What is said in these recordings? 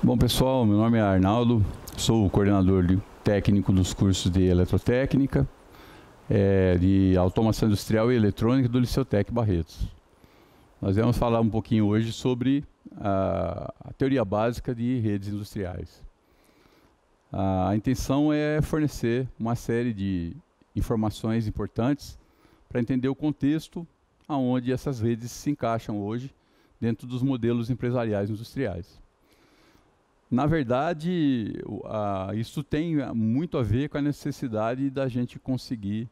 Bom, pessoal, meu nome é Arnaldo, sou o coordenador técnico dos cursos de Eletrotécnica, de Automação Industrial e Eletrônica do Liceu Tec Barretos. Nós vamos falar um pouquinho hoje sobre a teoria básica de redes industriais. A intenção é fornecer uma série de informações importantes para entender o contexto aonde essas redes se encaixam hoje dentro dos modelos empresariais industriais. Na verdade, isso tem muito a ver com a necessidade da gente conseguir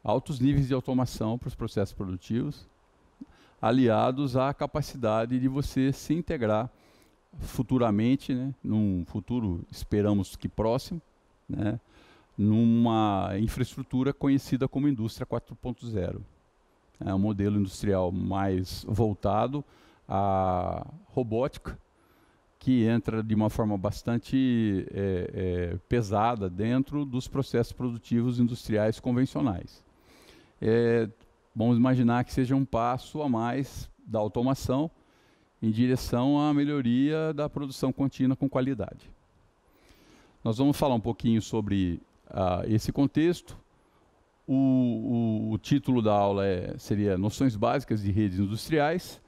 altos níveis de automação para os processos produtivos, aliados à capacidade de você se integrar futuramente, né, num futuro, esperamos que próximo, né, numa infraestrutura conhecida como Indústria 4.0. É um modelo industrial mais voltado à robótica, que entra de uma forma bastante pesada dentro dos processos produtivos industriais convencionais. Vamos imaginar que seja um passo a mais da automação em direção à melhoria da produção contínua com qualidade. Nós vamos falar um pouquinho sobre esse contexto. O título da aula seria Noções Básicas de Redes Industriais.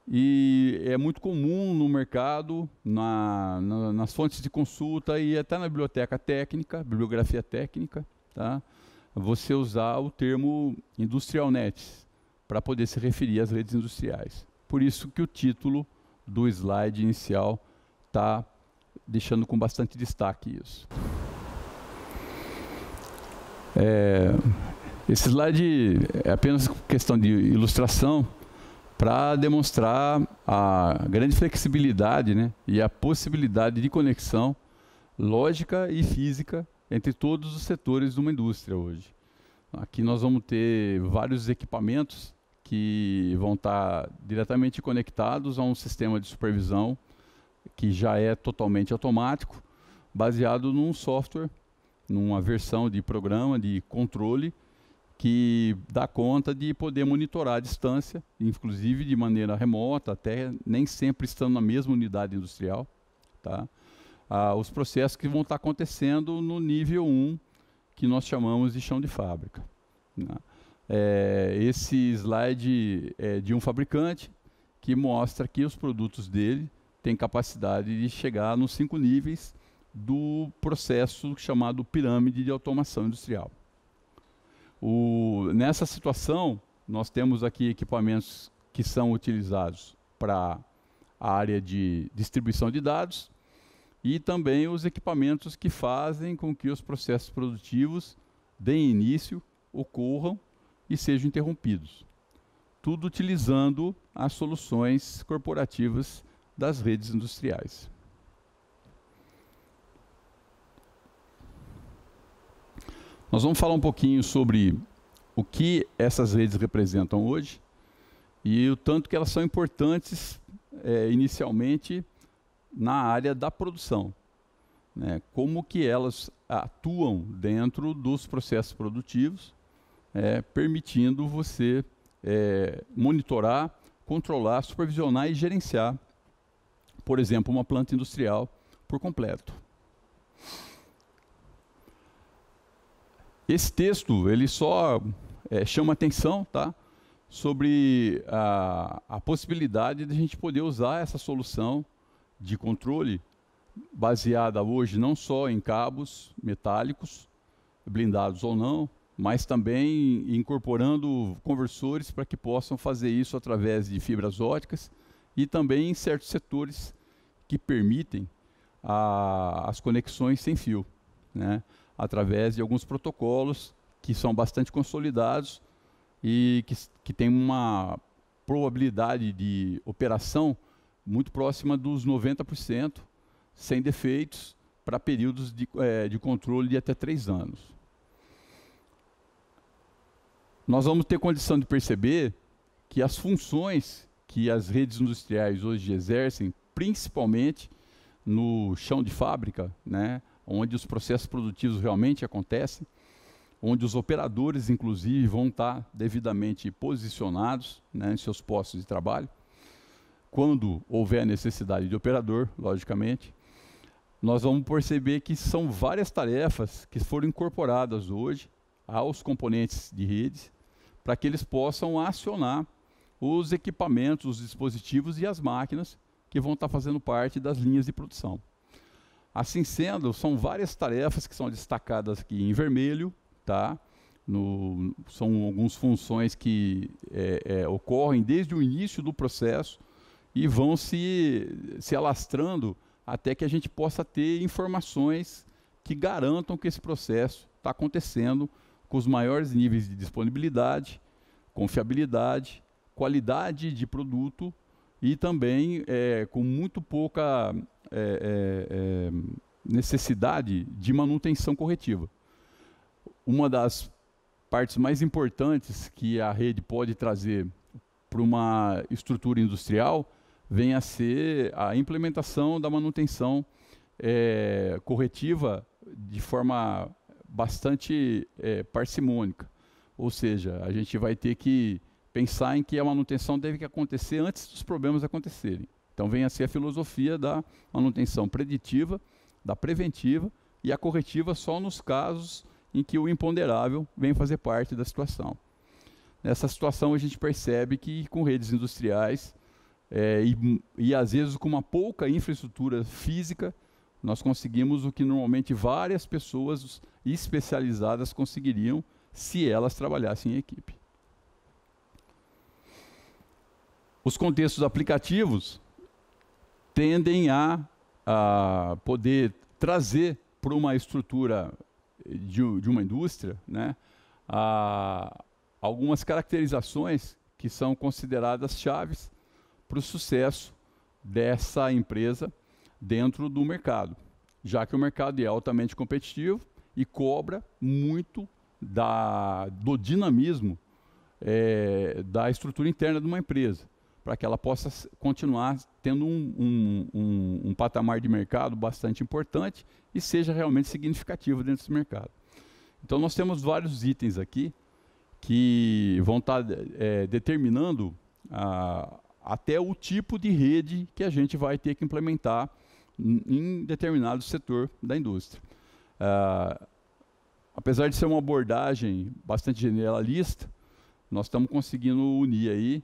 E é muito comum no mercado, nas fontes de consulta e até na biblioteca técnica, bibliografia técnica, tá? Você usar o termo Industrial Nets para poder se referir às redes industriais. Por isso que o título do slide inicial está deixando com bastante destaque isso. Esse slide é apenas questão de ilustração, para demonstrar a grande flexibilidade, né, e a possibilidade de conexão lógica e física entre todos os setores de uma indústria hoje. Aqui nós vamos ter vários equipamentos que vão estar diretamente conectados a um sistema de supervisão que já é totalmente automático, baseado num software, numa versão de programa de controle que dá conta de poder monitorar à distância, inclusive de maneira remota, até nem sempre estando na mesma unidade industrial, tá? Os processos que vão estar acontecendo no nível 1, que nós chamamos de chão de fábrica, né? Esse slide é de um fabricante que mostra que os produtos dele têm capacidade de chegar nos 5 níveis do processo chamado pirâmide de automação industrial. Nessa situação, nós temos aqui equipamentos que são utilizados para a área de distribuição de dados e também os equipamentos que fazem com que os processos produtivos deem início, ocorram e sejam interrompidos. Tudo utilizando as soluções corporativas das redes industriais. Nós vamos falar um pouquinho sobre o que essas redes representam hoje e o tanto que elas são importantes inicialmente na área da produção, né? Como que elas atuam dentro dos processos produtivos, permitindo você monitorar, controlar, supervisionar e gerenciar, por exemplo, uma planta industrial por completo. Esse texto ele só chama atenção, tá, sobre a possibilidade de a gente poder usar essa solução de controle baseada hoje não só em cabos metálicos, blindados ou não, mas também incorporando conversores para que possam fazer isso através de fibras óticas e também em certos setores que permitem as conexões sem fio, né, através de alguns protocolos que são bastante consolidados e que tem uma probabilidade de operação muito próxima dos 90%, sem defeitos, para períodos de controle de até 3 anos. Nós vamos ter condição de perceber que as funções que as redes industriais hoje exercem, principalmente no chão de fábrica, né, onde os processos produtivos realmente acontecem, onde os operadores, inclusive, vão estar devidamente posicionados, né, em seus postos de trabalho, quando houver necessidade de operador, logicamente, nós vamos perceber que são várias tarefas que foram incorporadas hoje aos componentes de redes para que eles possam acionar os equipamentos, os dispositivos e as máquinas que vão estar fazendo parte das linhas de produção. Assim sendo, são várias tarefas que são destacadas aqui em vermelho, tá? São algumas funções que ocorrem desde o início do processo e vão se alastrando até que a gente possa ter informações que garantam que esse processo está acontecendo com os maiores níveis de disponibilidade, confiabilidade, qualidade de produto e também com muito pouca necessidade de manutenção corretiva. Uma das partes mais importantes que a rede pode trazer para uma estrutura industrial vem a ser a implementação da manutenção corretiva de forma bastante parcimônica. Ou seja, a gente vai ter que pensar em que a manutenção deve acontecer antes dos problemas acontecerem. Então vem a ser a filosofia da manutenção preditiva, da preventiva e a corretiva só nos casos em que o imponderável vem fazer parte da situação. Nessa situação a gente percebe que com redes industriais e às vezes com uma pouca infraestrutura física, nós conseguimos o que normalmente várias pessoas especializadas conseguiriam se elas trabalhassem em equipe. Os contextos aplicativos tendem a poder trazer para uma estrutura de uma indústria, né, algumas caracterizações que são consideradas chaves para o sucesso dessa empresa dentro do mercado, já que o mercado é altamente competitivo e cobra muito do dinamismo da estrutura interna de uma empresa, para que ela possa continuar tendo um patamar de mercado bastante importante e seja realmente significativo dentro desse mercado. Então nós temos vários itens aqui que vão estar determinando até o tipo de rede que a gente vai ter que implementar em determinado setor da indústria. Apesar de ser uma abordagem bastante generalista, nós estamos conseguindo unir aí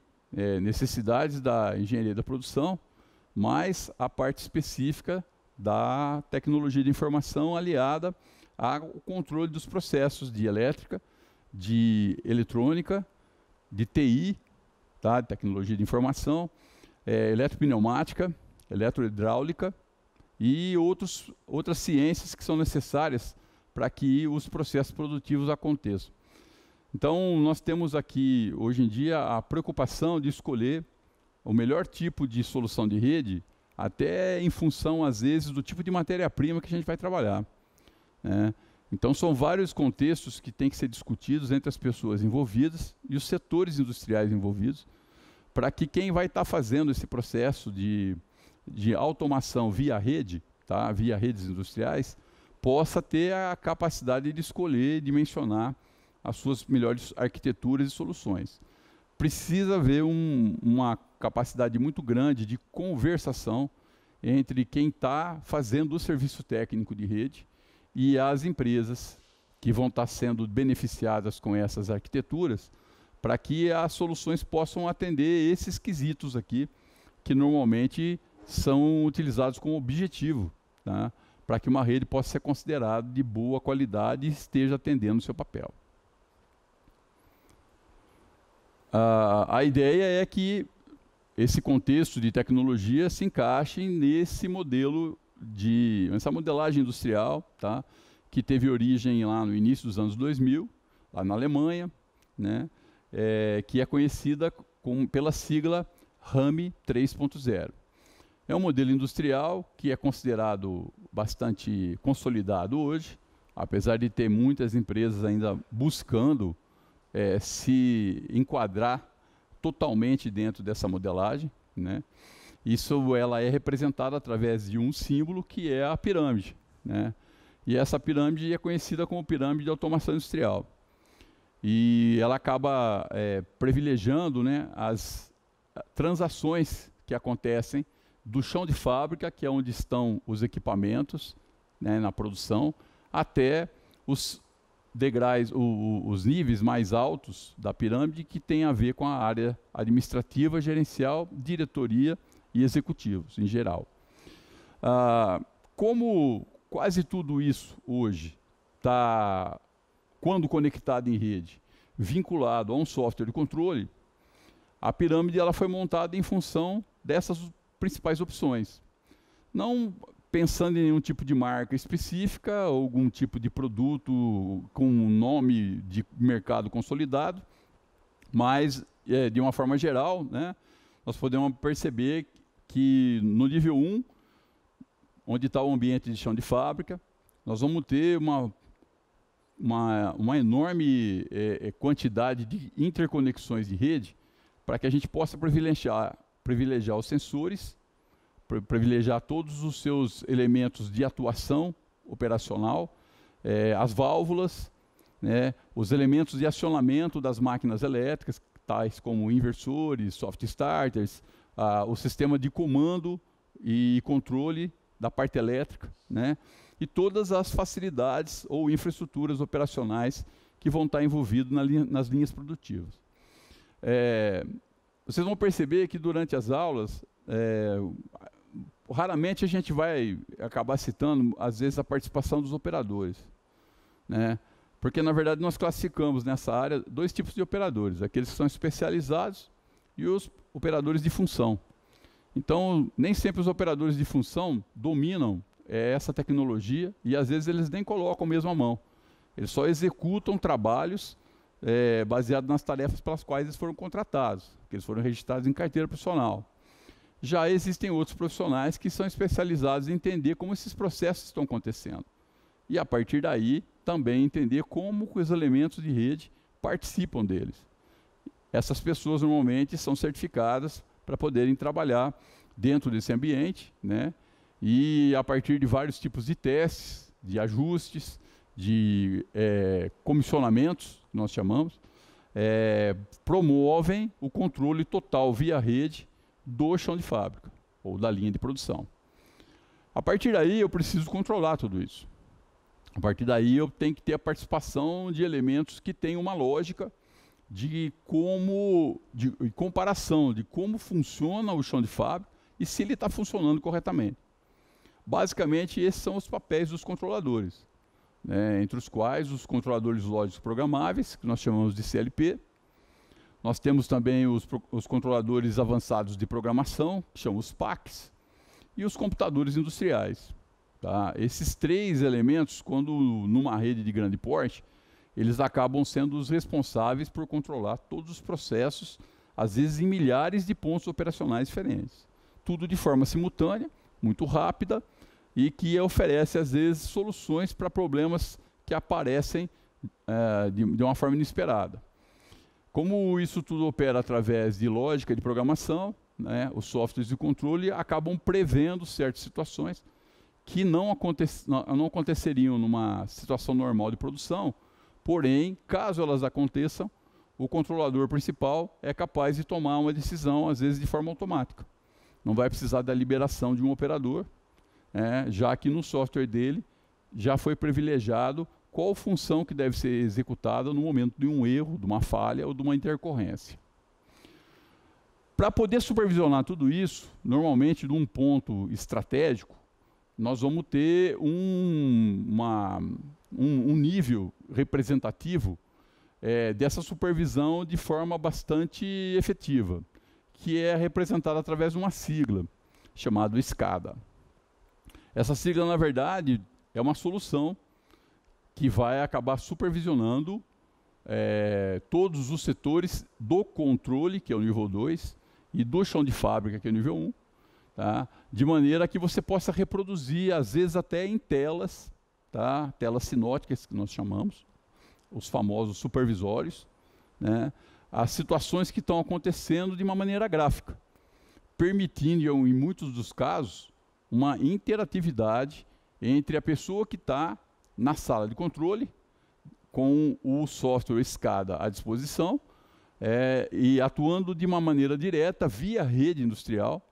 necessidades da engenharia da produção, mais a parte específica da tecnologia de informação aliada ao controle dos processos de elétrica, de eletrônica, de TI, tá? Tecnologia de informação, eletropneumática, eletrohidráulica e outras ciências que são necessárias para que os processos produtivos aconteçam. Então, nós temos aqui, hoje em dia, a preocupação de escolher o melhor tipo de solução de rede, até em função, às vezes, do tipo de matéria-prima que a gente vai trabalhar, né? Então, são vários contextos que têm que ser discutidos entre as pessoas envolvidas e os setores industriais envolvidos, para que quem vai estar fazendo esse processo de automação via rede, tá? Via redes industriais, possa ter a capacidade de escolher e dimensionar as suas melhores arquiteturas e soluções. Precisa haver uma capacidade muito grande de conversação entre quem está fazendo o serviço técnico de rede e as empresas que vão estar sendo beneficiadas com essas arquiteturas, para que as soluções possam atender esses quesitos aqui, que normalmente são utilizados como objetivo, tá? Para que uma rede possa ser considerada de boa qualidade e esteja atendendo o seu papel. A ideia é que esse contexto de tecnologia se encaixe nesse modelo essa modelagem industrial, tá? Que teve origem lá no início dos anos 2000, lá na Alemanha, né? Que é conhecida pela sigla RAM 3.0. É um modelo industrial que é considerado bastante consolidado hoje, apesar de ter muitas empresas ainda buscando se enquadrar totalmente dentro dessa modelagem, né? Ela é representada através de um símbolo que é a pirâmide, né? E essa pirâmide é conhecida como pirâmide de automação industrial. E ela acaba privilegiando, né, as transações que acontecem do chão de fábrica, que é onde estão os equipamentos, né, na produção, até os degraus, os níveis mais altos da pirâmide, que tem a ver com a área administrativa, gerencial, diretoria e executivos, em geral. Como quase tudo isso hoje está, quando conectado em rede, vinculado a um software de controle, a pirâmide ela foi montada em função dessas principais opções. Não pensando em nenhum tipo de marca específica, ou algum tipo de produto com um nome de mercado consolidado, mas, de uma forma geral, né, nós podemos perceber que no nível 1, onde está o ambiente de chão de fábrica, nós vamos ter uma enorme quantidade de interconexões de rede para que a gente possa privilegiar os sensores, privilegiar todos os seus elementos de atuação operacional, as válvulas, né, os elementos de acionamento das máquinas elétricas, tais como inversores, soft starters, o sistema de comando e controle da parte elétrica, né, e todas as facilidades ou infraestruturas operacionais que vão estar envolvidas nas linhas produtivas. Vocês vão perceber que durante as aulas, raramente a gente vai acabar citando, às vezes, a participação dos operadores, né? Porque, na verdade, nós classificamos nessa área dois tipos de operadores, aqueles que são especializados e os operadores de função. Então, nem sempre os operadores de função dominam essa tecnologia e, às vezes, eles nem colocam mesmo a mão. Eles só executam trabalhos baseados nas tarefas pelas quais eles foram contratados, que eles foram registrados em carteira profissional. Já existem outros profissionais que são especializados em entender como esses processos estão acontecendo. E, a partir daí, também entender como os elementos de rede participam deles. Essas pessoas, normalmente, são certificadas para poderem trabalhar dentro desse ambiente, né? E, a partir de vários tipos de testes, de ajustes, de comissionamentos, que nós chamamos, promovem o controle total via rede do chão de fábrica, ou da linha de produção. A partir daí, eu preciso controlar tudo isso. A partir daí, eu tenho que ter a participação de elementos que têm uma lógica de comparação de como funciona o chão de fábrica e se ele está funcionando corretamente. Basicamente, esses são os papéis dos controladores, né, entre os quais os controladores lógicos programáveis, que nós chamamos de CLP. Nós temos também os controladores avançados de programação, que chamam os PACs, e os computadores industriais. Tá? Esses três elementos, quando numa rede de grande porte, eles acabam sendo os responsáveis por controlar todos os processos, às vezes em milhares de pontos operacionais diferentes. Tudo de forma simultânea, muito rápida, e que oferece, às vezes, soluções para problemas que aparecem de uma forma inesperada. Como isso tudo opera através de lógica de programação, né, os softwares de controle acabam prevendo certas situações que não aconteceriam numa situação normal de produção, porém, caso elas aconteçam, o controlador principal é capaz de tomar uma decisão, às vezes de forma automática. Não vai precisar da liberação de um operador, já que no software dele já foi privilegiado qual função que deve ser executada no momento de um erro, de uma falha ou de uma intercorrência. Para poder supervisionar tudo isso, normalmente num ponto estratégico, nós vamos ter um nível representativo dessa supervisão de forma bastante efetiva, que é representada através de uma sigla, chamada SCADA. Essa sigla, na verdade, é uma solução que vai acabar supervisionando todos os setores do controle, que é o nível 2, e do chão de fábrica, que é o nível 1, tá? De maneira que você possa reproduzir, às vezes até em telas, tá? Telas sinóticas, que nós chamamos, os famosos supervisórios, né? As situações que estão acontecendo de uma maneira gráfica, permitindo, em muitos dos casos, uma interatividade entre a pessoa que está na sala de controle, com o software SCADA à disposição, e atuando de uma maneira direta via rede industrial,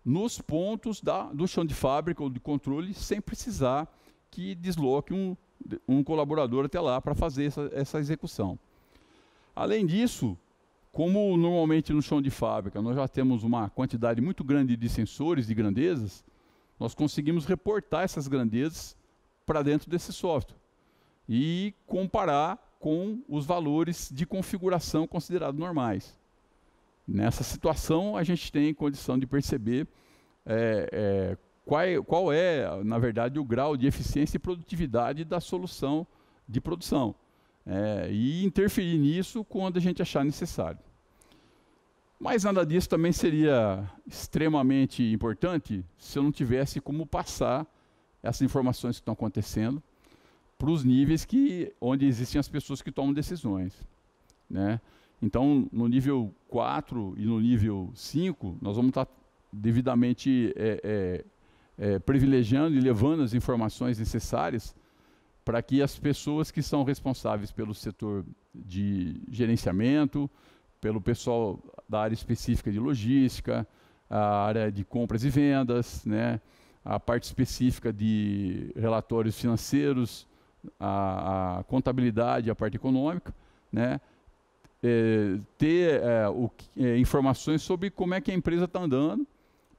nos pontos do chão de fábrica ou de controle, sem precisar que desloque um colaborador até lá para fazer essa execução. Além disso, como normalmente no chão de fábrica nós já temos uma quantidade muito grande de sensores de grandezas, nós conseguimos reportar essas grandezas para dentro desse software e comparar com os valores de configuração considerados normais. Nessa situação, a gente tem condição de perceber qual é, na verdade, o grau de eficiência e produtividade da solução de produção. E interferir nisso quando a gente achar necessário. Mas nada disso também seria extremamente importante se eu não tivesse como passar essas informações que estão acontecendo para os níveis onde existem as pessoas que tomam decisões, né? Então, no nível 4 e no nível 5, nós vamos estar devidamente privilegiando e levando as informações necessárias para que as pessoas que são responsáveis pelo setor de gerenciamento, pelo pessoal da área específica de logística, a área de compras e vendas, né, a parte específica de relatórios financeiros, a contabilidade, a parte econômica, né, ter informações sobre como é que a empresa está andando,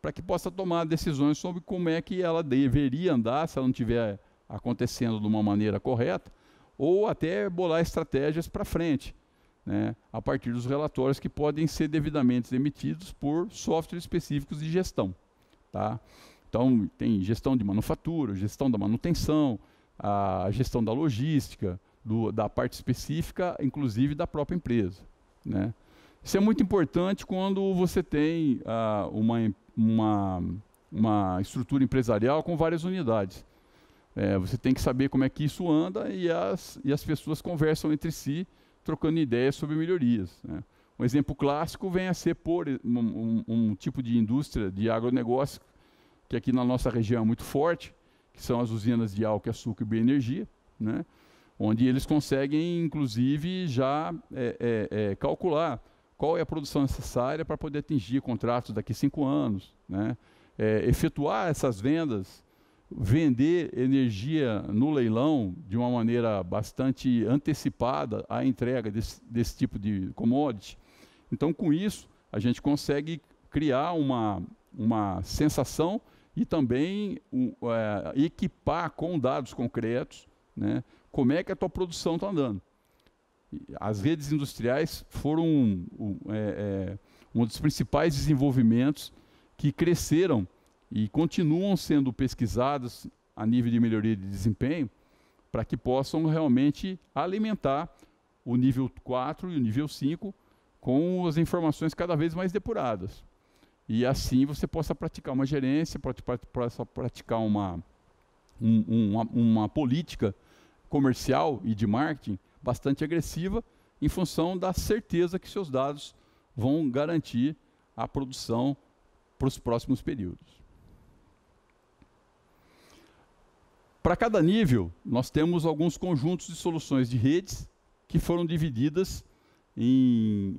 para que possa tomar decisões sobre como é que ela deveria andar, se ela não estiver acontecendo de uma maneira correta, ou até bolar estratégias para frente, né, a partir dos relatórios que podem ser devidamente emitidos por softwares específicos de gestão. Tá? Então, tem gestão de manufatura, gestão da manutenção, a gestão da logística, da parte específica, inclusive da própria empresa, né? Isso é muito importante quando você tem uma estrutura empresarial com várias unidades. Você tem que saber como é que isso anda e as pessoas conversam entre si, trocando ideias sobre melhorias, né? Um exemplo clássico vem a ser um tipo de indústria de agronegócio, que aqui na nossa região é muito forte, que são as usinas de álcool, açúcar e bioenergia, né? Onde eles conseguem, inclusive, já calcular qual é a produção necessária para poder atingir contratos daqui a 5 anos, né? Efetuar essas vendas, vender energia no leilão de uma maneira bastante antecipada à entrega desse tipo de commodity. Então, com isso, a gente consegue criar uma sensação e também equipar com dados concretos, né, como é que a tua produção está andando. As redes industriais foram um dos principais desenvolvimentos que cresceram e continuam sendo pesquisadas a nível de melhoria de desempenho para que possam realmente alimentar o nível 4 e o nível 5 com as informações cada vez mais depuradas. E assim você possa praticar uma gerência, possa praticar uma política comercial e de marketing bastante agressiva em função da certeza que seus dados vão garantir a produção para os próximos períodos. Para cada nível, nós temos alguns conjuntos de soluções de redes que foram divididas em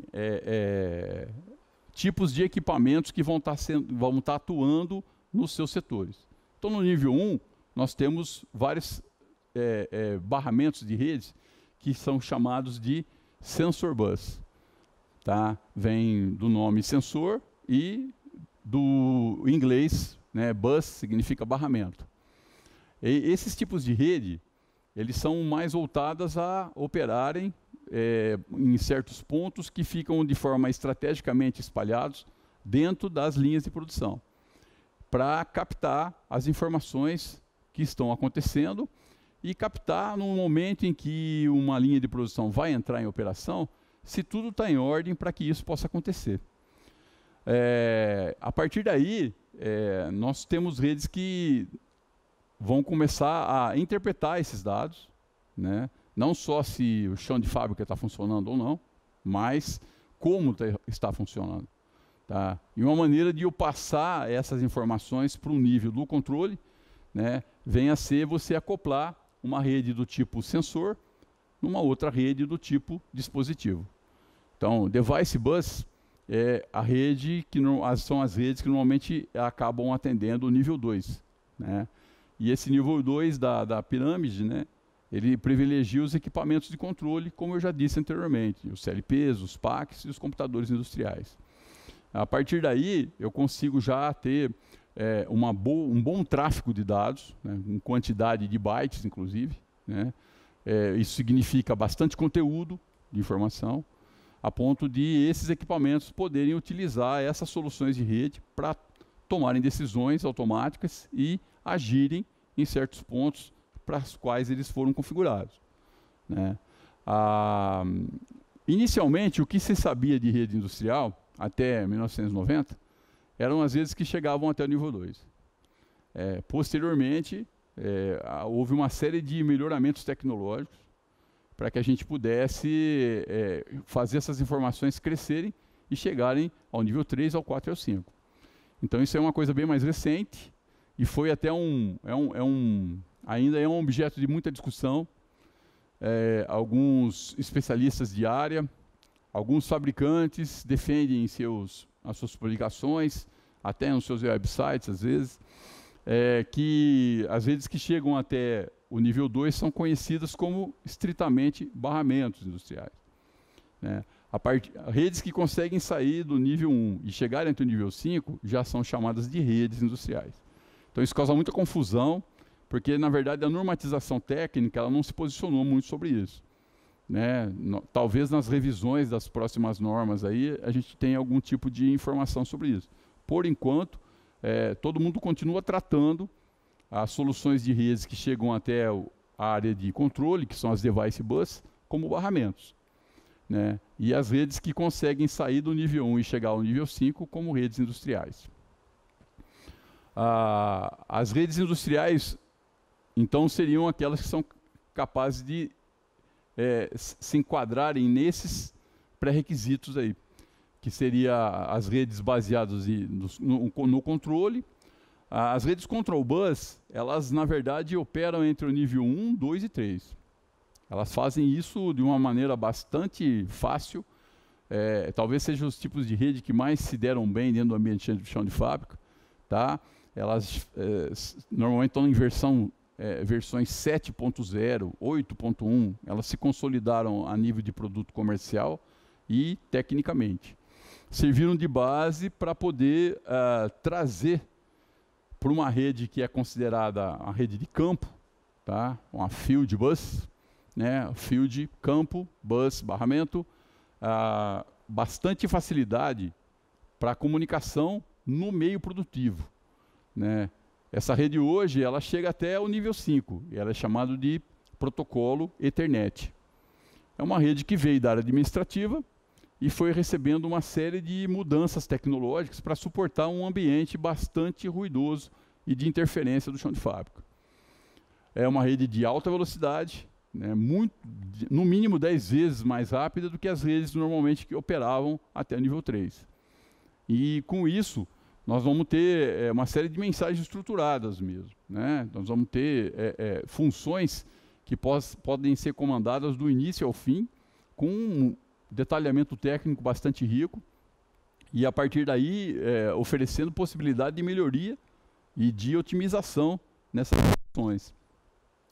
tipos de equipamentos que vão estar atuando nos seus setores. Então, no nível 1, nós temos vários barramentos de redes que são chamados de sensor bus. Tá? Vem do nome sensor e do inglês, né, bus significa barramento. E esses tipos de rede, eles são mais voltadas a operarem em certos pontos que ficam de forma estrategicamente espalhados dentro das linhas de produção, para captar as informações que estão acontecendo e captar no momento em que uma linha de produção vai entrar em operação, se tudo está em ordem para que isso possa acontecer. A partir daí, nós temos redes que vão começar a interpretar esses dados, né? Não só se o chão de fábrica está funcionando ou não, mas como está funcionando. Tá? E uma maneira de eu passar essas informações para um nível do controle, né, vem a ser você acoplar uma rede do tipo sensor numa outra rede do tipo dispositivo. Então, device bus é a rede que são as redes que normalmente acabam atendendo o nível 2, né? E esse nível 2 da pirâmide, né, ele privilegia os equipamentos de controle, como eu já disse anteriormente, os CLPs, os PACs e os computadores industriais. A partir daí, eu consigo já ter um bom tráfego de dados, né, em quantidade de bytes, inclusive, né? Isso significa bastante conteúdo de informação, a ponto de esses equipamentos poderem utilizar essas soluções de rede para tomarem decisões automáticas e agirem em certos pontos para os quais eles foram configurados, né? Inicialmente, o que se sabia de rede industrial, até 1990, eram as redes que chegavam até o nível 2. Posteriormente, houve uma série de melhoramentos tecnológicos para que a gente pudesse fazer essas informações crescerem e chegarem ao nível 3, ao 4 e ao 5. Então isso é uma coisa bem mais recente e foi até ainda é um objeto de muita discussão. Alguns especialistas de área, alguns fabricantes defendem as suas publicações, até nos seus websites às vezes, que as redes que chegam até o nível 2 são conhecidas como estritamente barramentos industriais, né? Redes que conseguem sair do nível 1 e chegarem até o nível 5 já são chamadas de redes industriais. Então isso causa muita confusão, porque na verdade a normatização técnica ela não se posicionou muito sobre isso, né? Talvez nas revisões das próximas normas aí a gente tenha algum tipo de informação sobre isso. Por enquanto, todo mundo continua tratando as soluções de redes que chegam até a área de controle, que são as device bus, como barramentos, né? E as redes que conseguem sair do nível 1 e chegar ao nível 5 como redes industriais. As redes industriais, então, seriam aquelas que são capazes de se enquadrarem nesses pré-requisitos aí, que seria as redes baseadas no controle. As redes Control Bus, elas na verdade operam entre o nível 1, 2 e 3. Elas fazem isso de uma maneira bastante fácil. Talvez sejam os tipos de rede que mais se deram bem dentro do ambiente de chão de fábrica, tá? Elas normalmente estão em versões 7.0, 8.1, elas se consolidaram a nível de produto comercial e tecnicamente. Serviram de base para poder trazer para uma rede que é considerada a rede de campo, tá? Uma field bus, né? Field, campo, bus, barramento, bastante facilidade para a comunicação no meio produtivo, né? Essa rede hoje, ela chega até o nível 5, e ela é chamada de protocolo Ethernet. É uma rede que veio da área administrativa e foi recebendo uma série de mudanças tecnológicas para suportar um ambiente bastante ruidoso e de interferência do chão de fábrica. É uma rede de alta velocidade, né, no mínimo 10 vezes mais rápida do que as redes normalmente que operavam até o nível 3. E com isso, nós vamos ter uma série de mensagens estruturadas mesmo, né? Nós vamos ter funções que podem ser comandadas do início ao fim, com um detalhamento técnico bastante rico, e a partir daí oferecendo possibilidade de melhoria e de otimização nessas funções.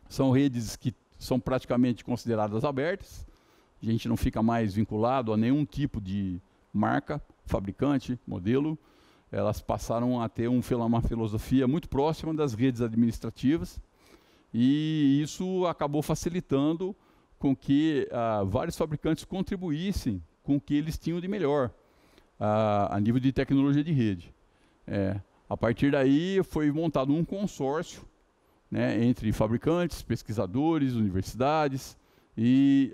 São redes que são praticamente consideradas abertas, a gente não fica mais vinculado a nenhum tipo de marca, fabricante, modelo. Elas passaram a ter uma filosofia muito próxima das redes administrativas, e isso acabou facilitando com que vários fabricantes contribuíssem com o que eles tinham de melhor a nível de tecnologia de rede. A partir daí foi montado um consórcio, né, entre fabricantes, pesquisadores, universidades e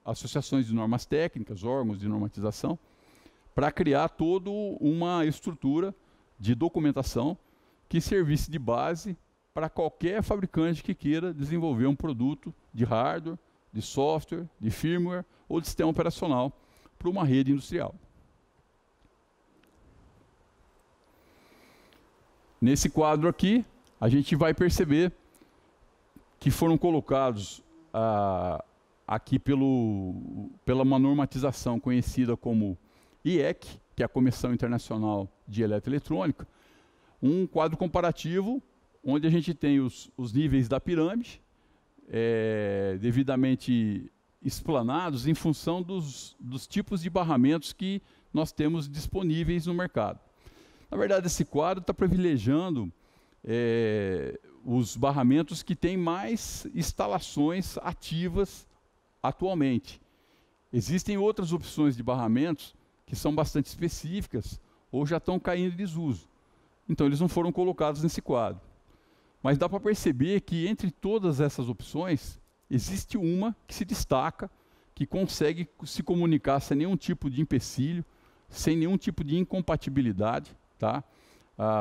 associações de normas técnicas, órgãos de normatização, para criar toda uma estrutura de documentação que servisse de base para qualquer fabricante que queira desenvolver um produto de hardware, de software, de firmware ou de sistema operacional para uma rede industrial. Nesse quadro aqui, a gente vai perceber que foram colocados aqui pela uma normatização conhecida como IEC, que é a Comissão Internacional de Eletroeletrônica, um quadro comparativo onde a gente tem os níveis da pirâmide, devidamente explanados em função dos tipos de barramentos que nós temos disponíveis no mercado. Na verdade, esse quadro está privilegiando os barramentos que têm mais instalações ativas atualmente. Existem outras opções de barramentos que são bastante específicas ou já estão caindo em desuso. Então, eles não foram colocados nesse quadro. Mas dá para perceber que entre todas essas opções, existe uma que se destaca, que consegue se comunicar sem nenhum tipo de empecilho, sem nenhum tipo de incompatibilidade, tá?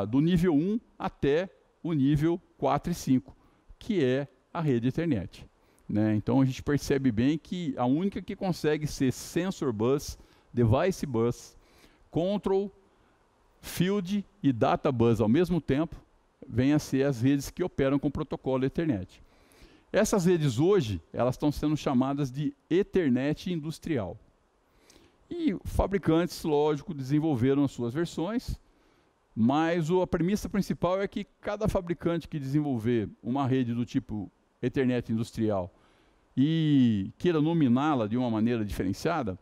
Do nível 1 até o nível 4 e 5, que é a rede Ethernet. Né? Então a gente percebe bem que a única que consegue ser Sensor Bus, Device Bus, Control, Field e Data Bus ao mesmo tempo, vêm a ser as redes que operam com o protocolo Ethernet. Essas redes hoje, elas estão sendo chamadas de Ethernet industrial. E fabricantes, lógico, desenvolveram as suas versões, mas a premissa principal é que cada fabricante que desenvolver uma rede do tipo Ethernet industrial e queira nominá-la de uma maneira diferenciada,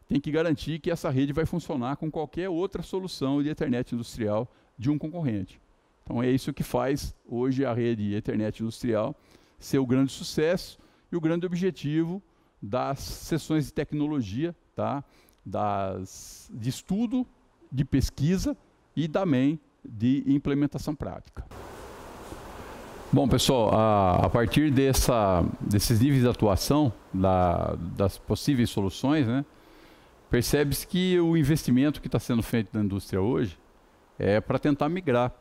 tem que garantir que essa rede vai funcionar com qualquer outra solução de Ethernet industrial de um concorrente. Então é isso que faz hoje a rede Ethernet industrial ser o grande sucesso e o grande objetivo das sessões de tecnologia, tá? De estudo, de pesquisa e também de implementação prática. Bom, pessoal, a partir desses níveis de atuação das possíveis soluções, né, percebe-se que o investimento que está sendo feito na indústria hoje é para tentar migrar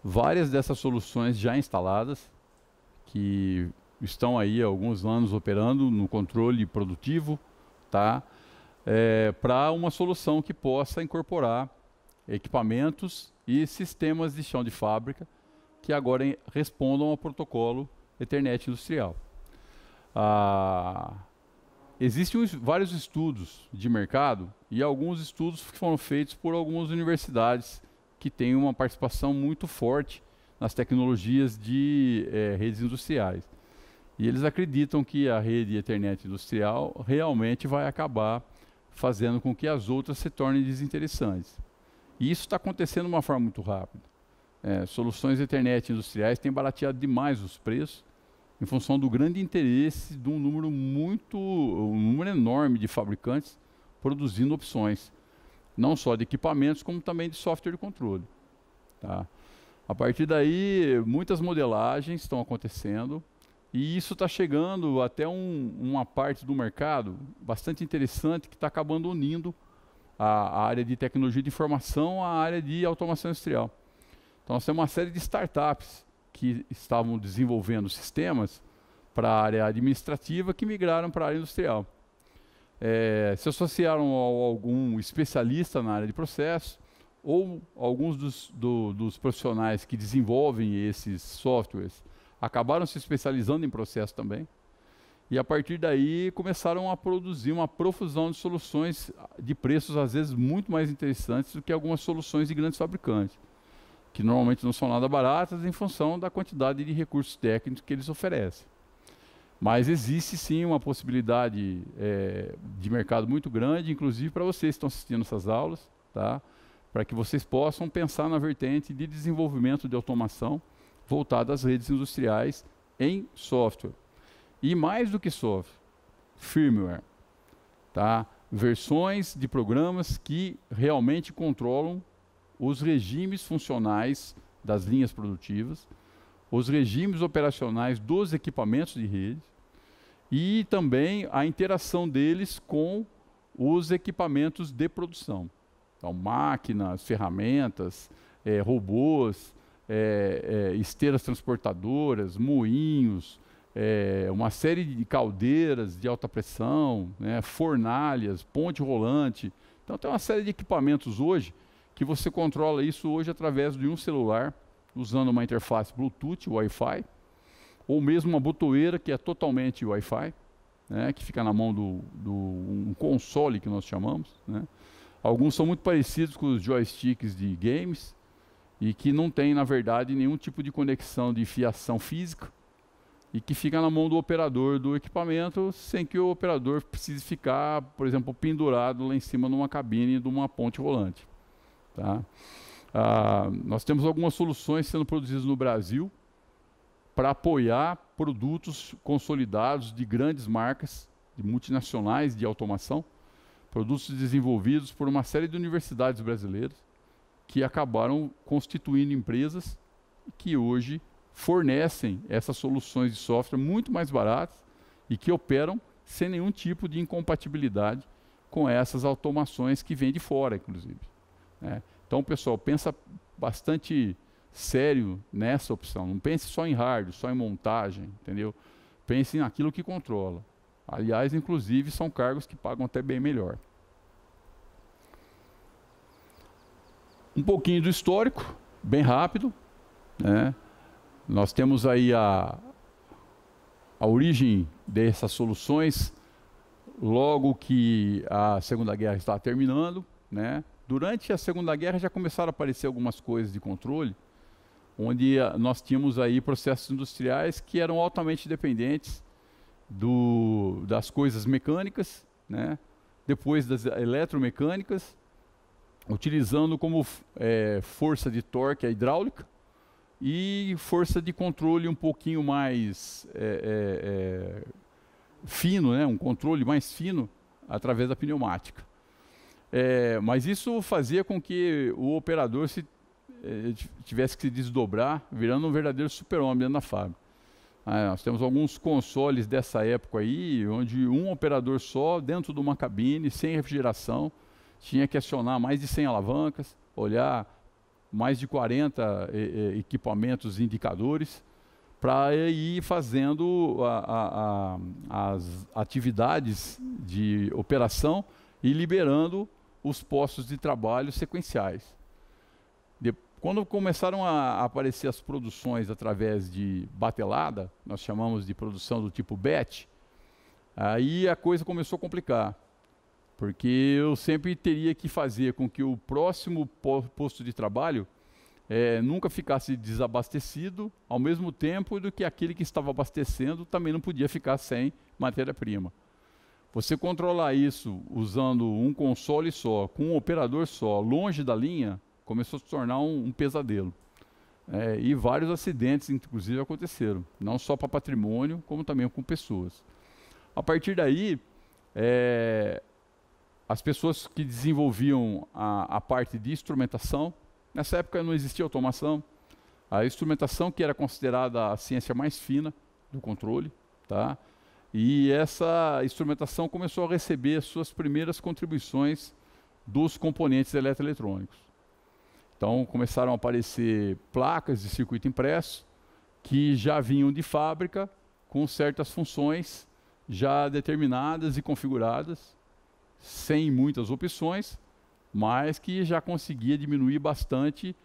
várias dessas soluções já instaladas, que estão aí há alguns anos operando no controle produtivo, tá? Para uma solução que possa incorporar equipamentos e sistemas de chão de fábrica que agora respondam ao protocolo Ethernet industrial. Existem vários estudos de mercado e alguns estudos que foram feitos por algumas universidades que têm uma participação muito forte nas tecnologias de redes industriais. E eles acreditam que a rede Ethernet industrial realmente vai acabar fazendo com que as outras se tornem desinteressantes. E isso está acontecendo de uma forma muito rápida. Soluções Ethernet industriais têm barateado demais os preços em função do grande interesse de um número enorme de fabricantes produzindo opções, não só de equipamentos, como também de software de controle. Tá? A partir daí, muitas modelagens estão acontecendo e isso está chegando até uma parte do mercado bastante interessante que está acabando unindo a área de tecnologia de informação à área de automação industrial. Então, nós temos uma série de startups que estavam desenvolvendo sistemas para a área administrativa que migraram para a área industrial. Se associaram a algum especialista na área de processo ou alguns dos profissionais que desenvolvem esses softwares acabaram se especializando em processo também. E a partir daí começaram a produzir uma profusão de soluções de preços às vezes muito mais interessantes do que algumas soluções de grandes fabricantes, que normalmente não são nada baratas em função da quantidade de recursos técnicos que eles oferecem. Mas existe sim uma possibilidade de mercado muito grande, inclusive para vocês que estão assistindo essas aulas, tá? Para que vocês possam pensar na vertente de desenvolvimento de automação voltada às redes industriais em software. E mais do que software, firmware, tá? Versões de programas que realmente controlam os regimes funcionais das linhas produtivas, os regimes operacionais dos equipamentos de rede e também a interação deles com os equipamentos de produção. Então, máquinas, ferramentas, robôs, esteiras transportadoras, moinhos, uma série de caldeiras de alta pressão, né, fornalhas, ponte rolante. Então, tem uma série de equipamentos hoje que você controla isso hoje através de um celular, usando uma interface Bluetooth, Wi-Fi, ou mesmo uma botoeira que é totalmente Wi-Fi, né, que fica na mão um console que nós chamamos, né, Alguns são muito parecidos com os joysticks de games e que não tem, na verdade, nenhum tipo de conexão de fiação física e que fica na mão do operador do equipamento sem que o operador precise ficar, por exemplo, pendurado lá em cima numa cabine de uma ponte rolante. Tá? Nós temos algumas soluções sendo produzidas no Brasil para apoiar produtos consolidados de grandes marcas, de multinacionais de automação, produtos desenvolvidos por uma série de universidades brasileiras que acabaram constituindo empresas que hoje fornecem essas soluções de software muito mais baratas e que operam sem nenhum tipo de incompatibilidade com essas automações que vêm de fora, inclusive. Né? Então, pessoal, pensa bastante sério nessa opção. Não pense só em hardware, só em montagem, entendeu? Pense naquilo que controla. Aliás, inclusive, são cargos que pagam até bem melhor. Um pouquinho do histórico, bem rápido, né? Nós temos aí a origem dessas soluções logo que a Segunda Guerra estava terminando, né? Durante a Segunda Guerra já começaram a aparecer algumas coisas de controle, onde nós tínhamos aí processos industriais que eram altamente dependentes das coisas mecânicas, né? Depois das eletromecânicas, utilizando como força de torque a hidráulica e força de controle um pouquinho mais fino, né? Um controle mais fino através da pneumática. Mas isso fazia com que o operador tivesse que se desdobrar, virando um verdadeiro super-homem dentro da fábrica. Nós temos alguns consoles dessa época aí, onde um operador só, dentro de uma cabine, sem refrigeração, tinha que acionar mais de 100 alavancas, olhar mais de 40 equipamentos indicadores, para ir fazendo as atividades de operação e liberando os postos de trabalho sequenciais. Quando começaram a aparecer as produções através de batelada, nós chamamos de produção do tipo batch, aí a coisa começou a complicar, porque eu sempre teria que fazer com que o próximo posto de trabalho nunca ficasse desabastecido, ao mesmo tempo do que aquele que estava abastecendo também não podia ficar sem matéria-prima. Você controlar isso usando um console só, com um operador só, longe da linha, começou a se tornar um pesadelo. E vários acidentes, inclusive, aconteceram, não só para patrimônio, como também com pessoas. A partir daí, as pessoas que desenvolviam a parte de instrumentação, nessa época não existia automação, a instrumentação que era considerada a ciência mais fina do controle, tá? E essa instrumentação começou a receber suas primeiras contribuições dos componentes eletroeletrônicos. Então começaram a aparecer placas de circuito impresso que já vinham de fábrica com certas funções já determinadas e configuradas, sem muitas opções, mas que já conseguia diminuir bastante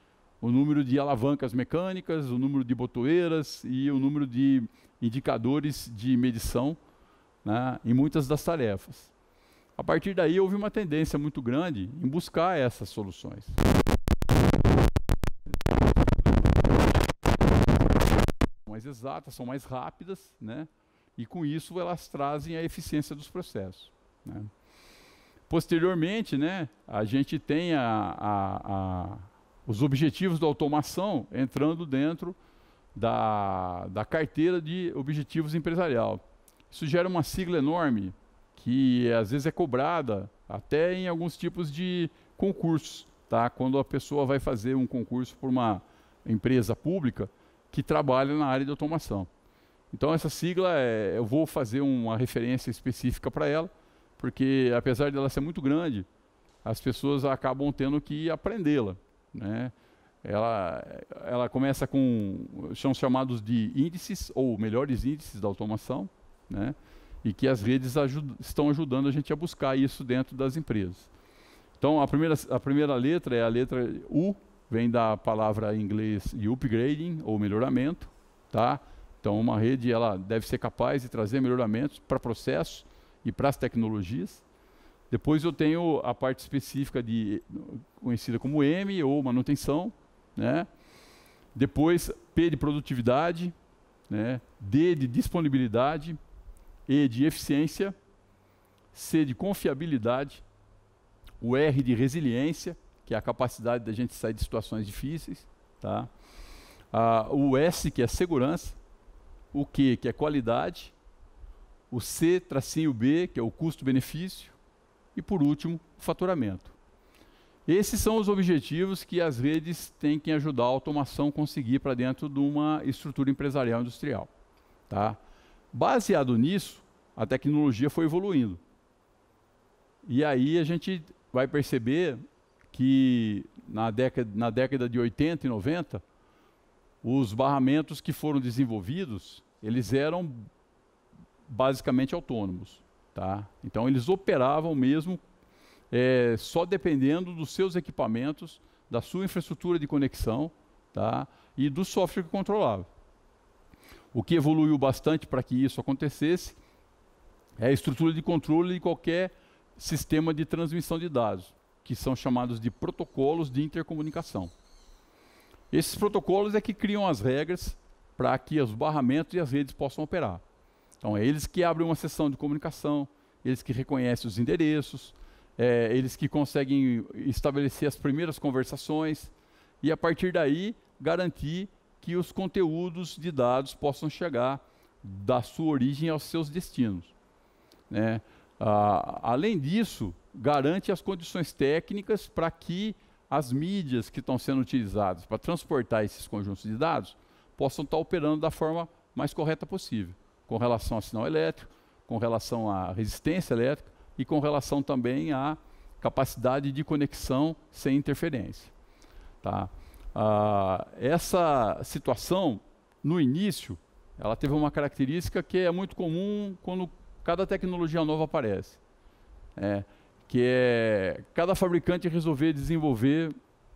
o número de alavancas mecânicas, o número de botoeiras e o número de indicadores de medição, né, em muitas das tarefas. A partir daí houve uma tendência muito grande em buscar essas soluções. Mais exatas, são mais rápidas, né, e com isso elas trazem a eficiência dos processos, né. Posteriormente, né, a gente tem os objetivos da automação entrando dentro da carteira de objetivos empresarial. Isso gera uma sigla enorme, que às vezes é cobrada até em alguns tipos de concursos, tá? Quando a pessoa vai fazer um concurso por uma empresa pública que trabalha na área de automação. Então essa sigla, eu vou fazer uma referência específica para ela, porque apesar de ela ser muito grande, as pessoas acabam tendo que aprendê-la, né? Ela começa com, são chamados de índices, ou melhores índices da automação, né? E que as redes estão ajudando a gente a buscar isso dentro das empresas. Então a primeira letra é a letra U, vem da palavra em inglês de upgrading, ou melhoramento, tá? Então uma rede ela deve ser capaz de trazer melhoramentos para processos e para as tecnologias. Depois eu tenho a parte específica conhecida como M, ou manutenção, né? Depois P de produtividade, né? D de disponibilidade, E de eficiência, C de confiabilidade, o R de resiliência, que é a capacidade da gente sair de situações difíceis, tá? O S, que é segurança, o Q, que é qualidade, o C, tracinho B, que é o custo-benefício, e por último, o faturamento. Esses são os objetivos que as redes têm que ajudar a automação a conseguir para dentro de uma estrutura empresarial industrial, tá? Baseado nisso, a tecnologia foi evoluindo. E aí a gente vai perceber que na década de 80 e 90, os barramentos que foram desenvolvidos, eles eram basicamente autônomos, tá? Então eles operavam mesmo só dependendo dos seus equipamentos, da sua infraestrutura de conexão, tá? E do software que controlava. O que evoluiu bastante para que isso acontecesse é a estrutura de controle de qualquer sistema de transmissão de dados, que são chamados de protocolos de intercomunicação. Esses protocolos é que criam as regras para que os barramentos e as redes possam operar. Então, é eles que abrem uma sessão de comunicação, eles que reconhecem os endereços, eles que conseguem estabelecer as primeiras conversações e, a partir daí, garantir que os conteúdos de dados possam chegar da sua origem aos seus destinos, né? Além disso, garante as condições técnicas para que as mídias que estão sendo utilizadas para transportar esses conjuntos de dados possam estar operando da forma mais correta possível, com relação ao sinal elétrico, com relação à resistência elétrica e com relação também à capacidade de conexão sem interferência, tá? Essa situação, no início, ela teve uma característica que é muito comum quando cada tecnologia nova aparece, que é cada fabricante resolver desenvolver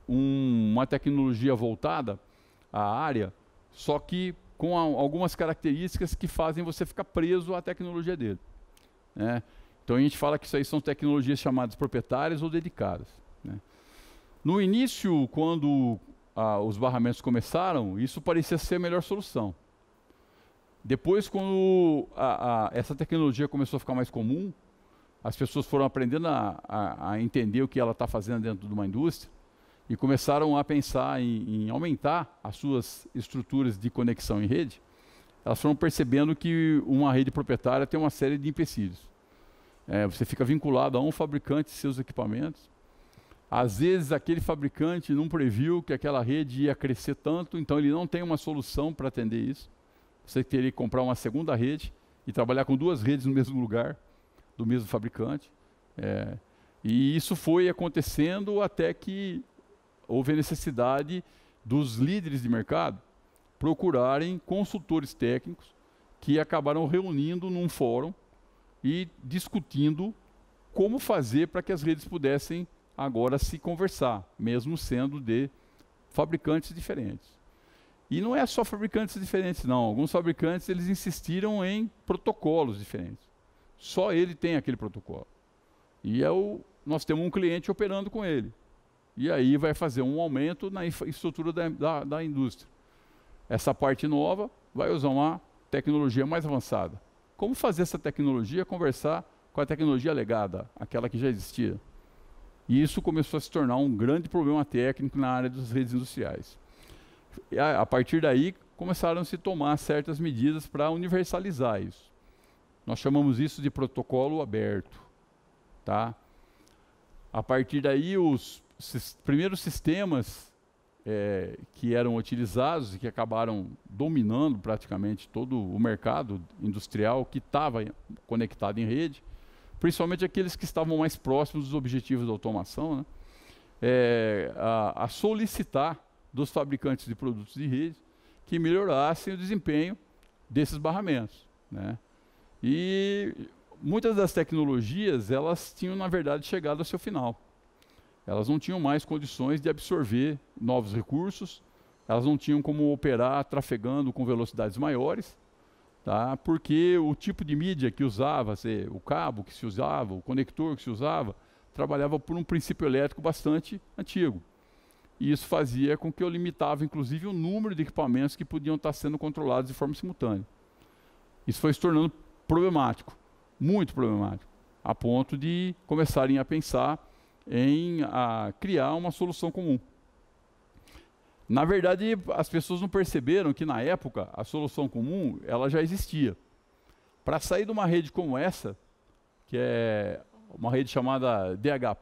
uma tecnologia voltada à área, só que com algumas características que fazem você ficar preso à tecnologia dele, né? Então a gente fala que isso aí são tecnologias chamadas proprietárias ou dedicadas, né? No início, quando os barramentos começaram, isso parecia ser a melhor solução. Depois, quando essa tecnologia começou a ficar mais comum, as pessoas foram aprendendo a entender o que ela está fazendo dentro de uma indústria e começaram a pensar em aumentar as suas estruturas de conexão em rede. Elas foram percebendo que uma rede proprietária tem uma série de empecilhos. Você fica vinculado a um fabricante e seus equipamentos. Às vezes, aquele fabricante não previu que aquela rede ia crescer tanto, então ele não tem uma solução para atender isso. Você teria que comprar uma segunda rede e trabalhar com duas redes no mesmo lugar, do mesmo fabricante. E isso foi acontecendo até que houve a necessidade dos líderes de mercado procurarem consultores técnicos que acabaram reunindo num fórum e discutindo como fazer para que as redes pudessem agora se conversar, mesmo sendo de fabricantes diferentes. E não é só fabricantes diferentes, não. Alguns fabricantes eles insistiram em protocolos diferentes. Só ele tem aquele protocolo. E nós temos um cliente operando com ele. E aí vai fazer um aumento na infraestrutura da indústria. Essa parte nova vai usar uma tecnologia mais avançada. Como fazer essa tecnologia conversar com a tecnologia legada, aquela que já existia? E isso começou a se tornar um grande problema técnico na área das redes industriais. E a partir daí, começaram a se tomar certas medidas para universalizar isso. Nós chamamos isso de protocolo aberto, tá? A partir daí, os primeiros sistemas que eram utilizados e que acabaram dominando praticamente todo o mercado industrial que estava conectado em rede, principalmente aqueles que estavam mais próximos dos objetivos da automação, né? A solicitar dos fabricantes de produtos de rede que melhorassem o desempenho desses barramentos, né? E muitas das tecnologias, elas tinham, na verdade, chegado ao seu final. Elas não tinham mais condições de absorver novos recursos, elas não tinham como operar trafegando com velocidades maiores, tá? Porque o tipo de mídia que usava, o cabo que se usava, o conector que se usava, trabalhava por um princípio elétrico bastante antigo. E isso fazia com que eu limitava, inclusive, o número de equipamentos que podiam estar sendo controlados de forma simultânea. Isso foi se tornando problemático, muito problemático, a ponto de começarem a pensar em criar uma solução comum. Na verdade, as pessoas não perceberam que, na época, a solução comum ela já existia. Para sair de uma rede como essa, que é uma rede chamada DH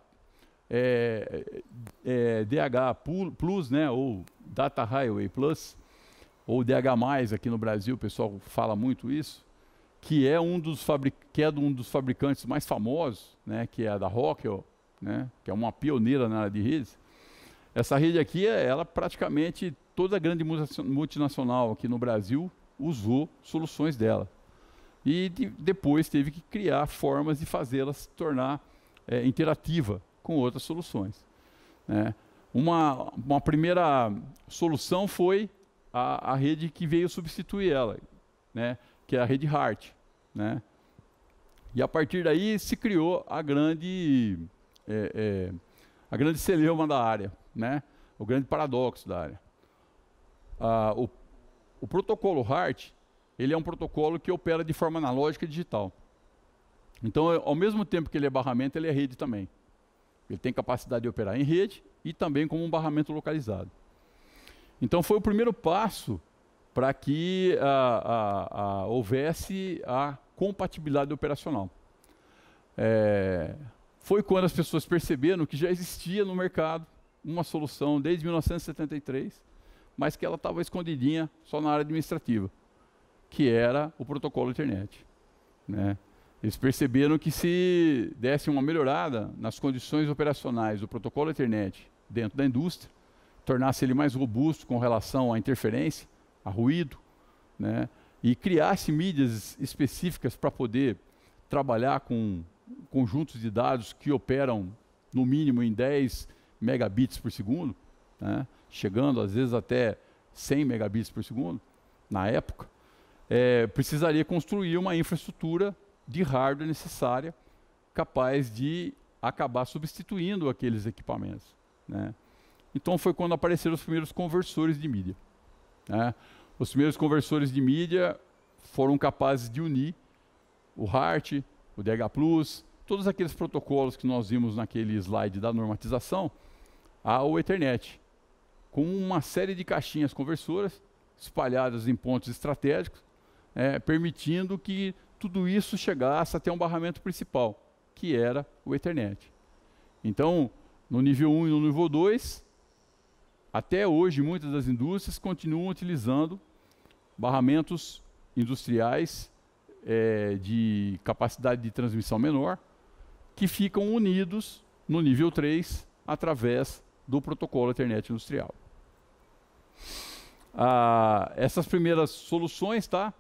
Plus, né, ou Data Highway Plus, ou DH+, aqui no Brasil, o pessoal fala muito isso, que é um dos fabricantes mais famosos, né, que é a da Rockwell, né, que é uma pioneira na área de redes. Essa rede aqui, ela praticamente, toda a grande multinacional aqui no Brasil usou soluções dela. E depois teve que criar formas de fazê-la se tornar interativa com outras soluções, né. Uma primeira solução foi a rede que veio substituir ela, né, que é a rede HART, né. E a partir daí se criou a grande celeuma da área, né, o grande paradoxo da área. O protocolo HART, ele é um protocolo que opera de forma analógica e digital. Então, ao mesmo tempo que ele é barramento, ele é rede também. Ele tem capacidade de operar em rede e também como um barramento localizado. Então, foi o primeiro passo para que houvesse a compatibilidade operacional. Foi quando as pessoas perceberam que já existia no mercado uma solução desde 1973, mas que ela estava escondidinha só na área administrativa, que era o protocolo Ethernet, né? Eles perceberam que se desse uma melhorada nas condições operacionais do protocolo Ethernet dentro da indústria, tornasse ele mais robusto com relação à interferência, a ruído, né, e criasse mídias específicas para poder trabalhar com conjuntos de dados que operam no mínimo em 10 megabits por segundo, né, chegando às vezes até 100 megabits por segundo, na época, precisaria construir uma infraestrutura de hardware necessária, capaz de acabar substituindo aqueles equipamentos, né. Então foi quando apareceram os primeiros conversores de mídia, né. Os primeiros conversores de mídia foram capazes de unir o HART, o DH+, todos aqueles protocolos que nós vimos naquele slide da normatização, ao Ethernet, com uma série de caixinhas conversoras espalhadas em pontos estratégicos, permitindo que tudo isso chegasse até um barramento principal, que era o Ethernet. Então, no nível 1 e no nível 2, até hoje, muitas das indústrias continuam utilizando barramentos industriais de capacidade de transmissão menor, que ficam unidos no nível 3 através do protocolo Ethernet industrial. Essas primeiras soluções, tá?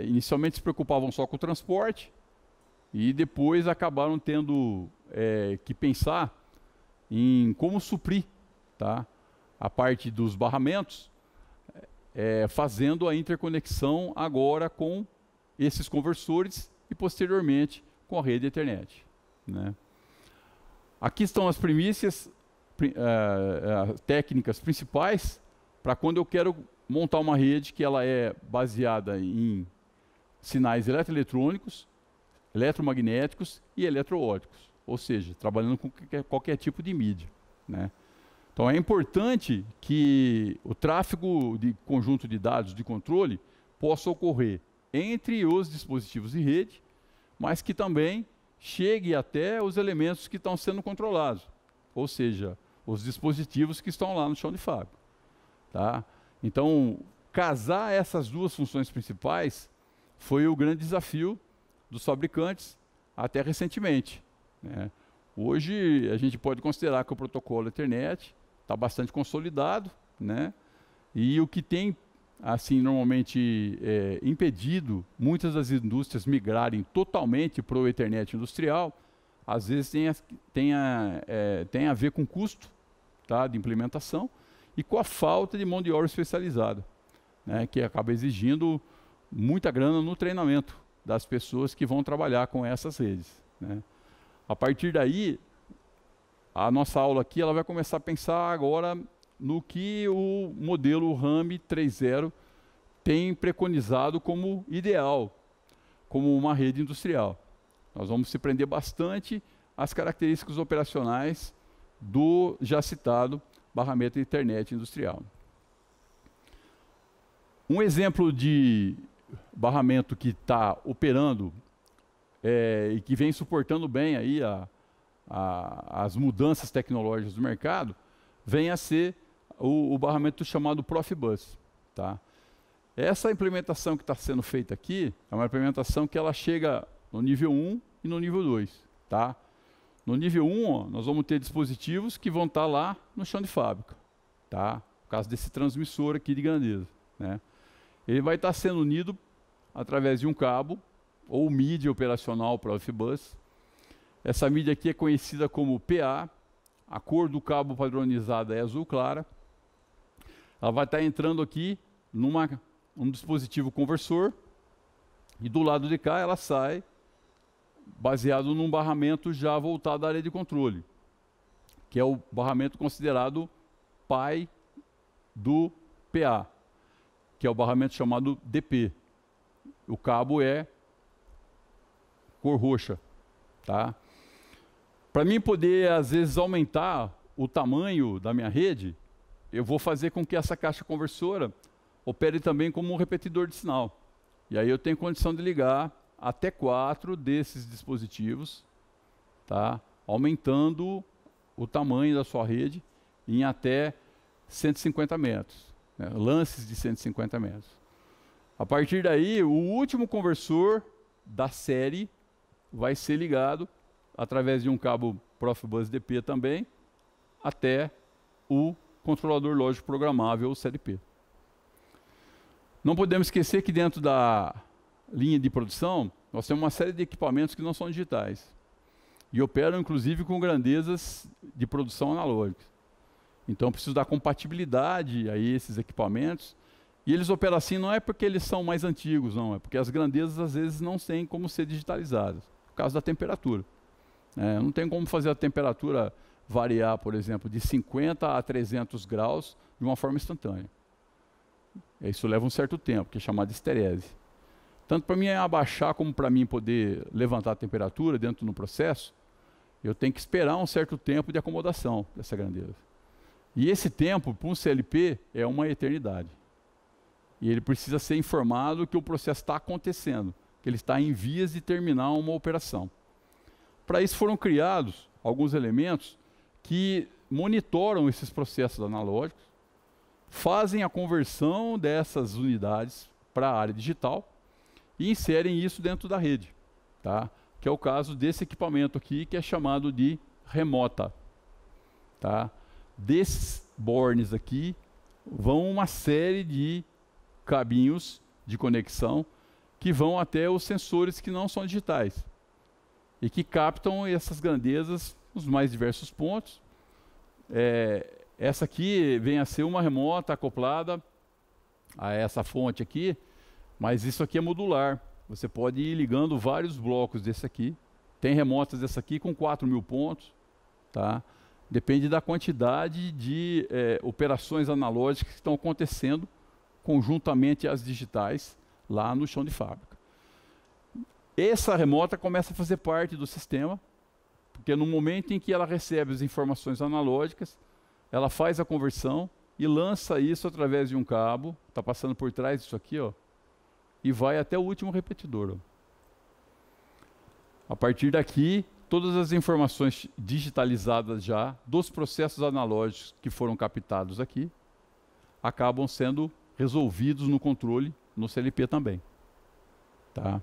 Inicialmente se preocupavam só com o transporte e depois acabaram tendo que pensar em como suprir, tá, a parte dos barramentos, fazendo a interconexão agora com esses conversores e posteriormente com a rede Ethernet, né. Aqui estão as premissas técnicas principais para quando eu quero montar uma rede que ela é baseada em sinais eletroeletrônicos, eletromagnéticos e eletroóticos, ou seja, trabalhando com qualquer tipo de mídia, né. Então é importante que o tráfego de conjunto de dados de controle possa ocorrer entre os dispositivos de rede, mas que também chegue até os elementos que estão sendo controlados, ou seja, os dispositivos que estão lá no chão de fábrica, tá? Então, casar essas duas funções principais foi o grande desafio dos fabricantes até recentemente, né? Hoje, a gente pode considerar que o protocolo Ethernet está bastante consolidado, né? E o que tem, assim, normalmente impedido muitas das indústrias migrarem totalmente para o Ethernet industrial, às vezes tem a ver com custo, tá, de implementação e com a falta de mão de obra especializada, né, que acaba exigindo muita grana no treinamento das pessoas que vão trabalhar com essas redes, né? A partir daí, a nossa aula aqui ela vai começar a pensar agora no que o modelo RAM 3.0 tem preconizado como ideal, como uma rede industrial. Nós vamos se prender bastante às características operacionais do já citado barramento de internet industrial. Um exemplo de barramento que está operando e que vem suportando bem aí as mudanças tecnológicas do mercado, vem a ser o barramento chamado Profibus, tá? Essa implementação que está sendo feita aqui é uma implementação que ela chega no nível 1 e no nível 2, tá? No nível 1, ó, nós vamos ter dispositivos que vão estar lá no chão de fábrica, tá? No caso desse transmissor aqui de grandeza, né? Ele vai estar sendo unido através de um cabo ou mídia operacional Profibus. Essa mídia aqui é conhecida como PA, a cor do cabo padronizada é azul clara. Ela vai estar entrando aqui num dispositivo conversor e do lado de cá ela sai baseado num barramento já voltado à área de controle, que é o barramento considerado pai do PA, que é o barramento chamado DP. O cabo é cor roxa, tá? Para mim poder, às vezes, aumentar o tamanho da minha rede, eu vou fazer com que essa caixa conversora opere também como um repetidor de sinal. E aí eu tenho condição de ligar até 4 desses dispositivos, tá? Aumentando o tamanho da sua rede em até 150 metros, né? Lances de 150 metros. A partir daí, o último conversor da série vai ser ligado através de um cabo Profibus DP também, até o controlador lógico programável, o CLP. Não podemos esquecer que dentro da linha de produção, nós temos uma série de equipamentos que não são digitais e operam inclusive com grandezas de produção analógicas. Então preciso dar compatibilidade a esses equipamentos, e eles operam assim não é porque eles são mais antigos, não, é porque as grandezas às vezes não têm como ser digitalizadas, por causa da temperatura. Não tem como fazer a temperatura variar, por exemplo, de 50 a 300 graus de uma forma instantânea. Isso leva um certo tempo, que é chamado de esterese. Tanto para mim abaixar, como para mim poder levantar a temperatura dentro do processo, eu tenho que esperar um certo tempo de acomodação dessa grandeza. E esse tempo, para um CLP, é uma eternidade. E ele precisa ser informado que o processo está acontecendo, que ele está em vias de terminar uma operação. Para isso foram criados alguns elementos que monitoram esses processos analógicos, fazem a conversão dessas unidades para a área digital e inserem isso dentro da rede, tá? Que é o caso desse equipamento aqui, que é chamado de remota, tá? Desses bornes aqui vão uma série de cabinhos de conexão que vão até os sensores que não são digitais e que captam essas grandezas nos mais diversos pontos. Essa aqui vem a ser uma remota acoplada a essa fonte aqui, mas isso aqui é modular. Você pode ir ligando vários blocos desse aqui. Tem remotas dessa aqui com 4.000 pontos, tá? Depende da quantidade de operações analógicas que estão acontecendo conjuntamente às digitais lá no chão de fábrica. Essa remota começa a fazer parte do sistema, porque no momento em que ela recebe as informações analógicas, ela faz a conversão e lança isso através de um cabo, está passando por trás disso aqui, ó, e vai até o último repetidor. Ó. A partir daqui, todas as informações digitalizadas já dos processos analógicos que foram captados aqui, acabam sendo resolvidos no controle, no CLP também. Tá?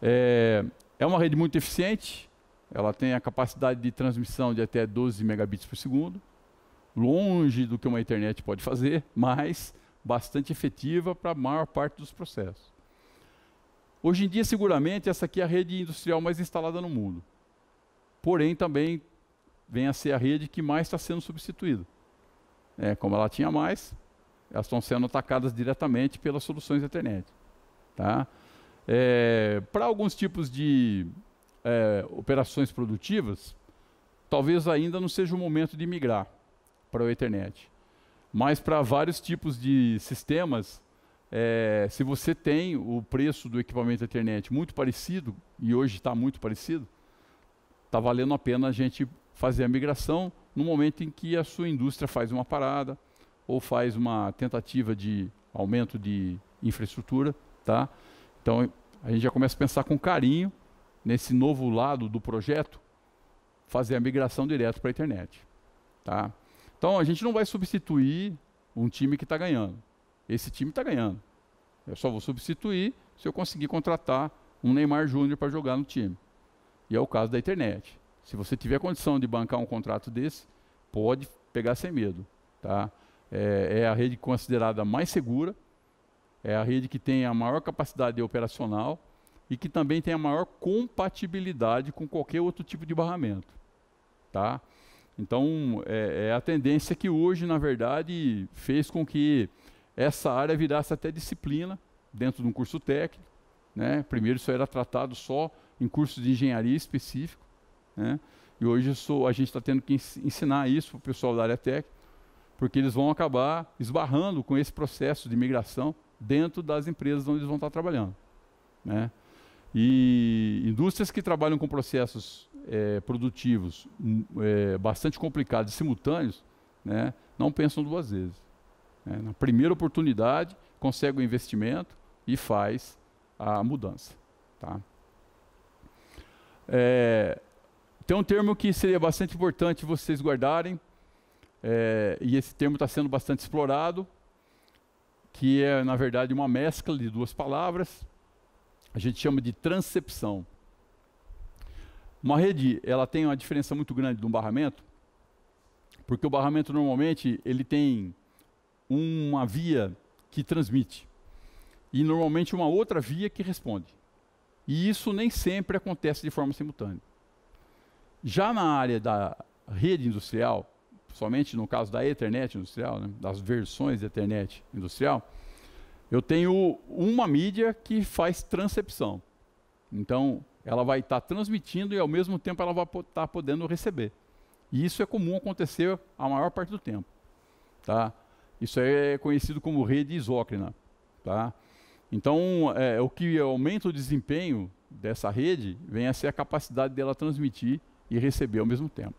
É uma rede muito eficiente, ela tem a capacidade de transmissão de até 12 megabits por segundo, longe do que uma internet pode fazer, mas bastante efetiva para a maior parte dos processos. Hoje em dia, seguramente, essa aqui é a rede industrial mais instalada no mundo. Porém, também vem a ser a rede que mais está sendo substituída. Como ela tinha mais, elas estão sendo atacadas diretamente pelas soluções da internet. Tá? Para alguns tipos de operações produtivas, talvez ainda não seja o momento de migrar para o Ethernet. Mas para vários tipos de sistemas, se você tem o preço do equipamento Ethernet muito parecido, e hoje está muito parecido, está valendo a pena a gente fazer a migração no momento em que a sua indústria faz uma parada ou faz uma tentativa de aumento de infraestrutura. Tá? Então, a gente já começa a pensar com carinho nesse novo lado do projeto, fazer a migração direto para a internet. Tá? Então, a gente não vai substituir um time que está ganhando. Esse time está ganhando. Eu só vou substituir se eu conseguir contratar um Neymar Júnior para jogar no time. E é o caso da internet. Se você tiver condição de bancar um contrato desse, pode pegar sem medo. Tá? É a rede considerada mais segura, é a rede que tem a maior capacidade operacional e que também tem a maior compatibilidade com qualquer outro tipo de barramento. Tá? Então, a tendência que hoje, na verdade, fez com que essa área virasse até disciplina dentro de um curso técnico. Né? Primeiro, isso era tratado só em cursos de engenharia específico. Né? E hoje a gente está tendo que ensinar isso para o pessoal da área técnica, porque eles vão acabar esbarrando com esse processo de migração dentro das empresas onde eles vão estar trabalhando. Né? E indústrias que trabalham com processos produtivos bastante complicados e simultâneos, né, não pensam duas vezes. Né? Na primeira oportunidade, consegue o investimento e faz a mudança. Tá? Tem um termo que seria bastante importante vocês guardarem, e esse termo está sendo bastante explorado, que é, na verdade, uma mescla de duas palavras. A gente chama de transcepção. Uma rede, ela tem uma diferença muito grande de um barramento, porque o barramento, normalmente, ele tem uma via que transmite e, normalmente, uma outra via que responde. E isso nem sempre acontece de forma simultânea. Já na área da rede industrial, somente no caso da Ethernet industrial, né, das versões de Ethernet industrial, eu tenho uma mídia que faz transcepção. Então, ela vai estar transmitindo e, ao mesmo tempo, ela vai estar podendo receber. E isso é comum acontecer a maior parte do tempo. Tá? Isso é conhecido como rede isócrona. Tá? Então, o que aumenta o desempenho dessa rede vem a ser a capacidade dela transmitir e receber ao mesmo tempo.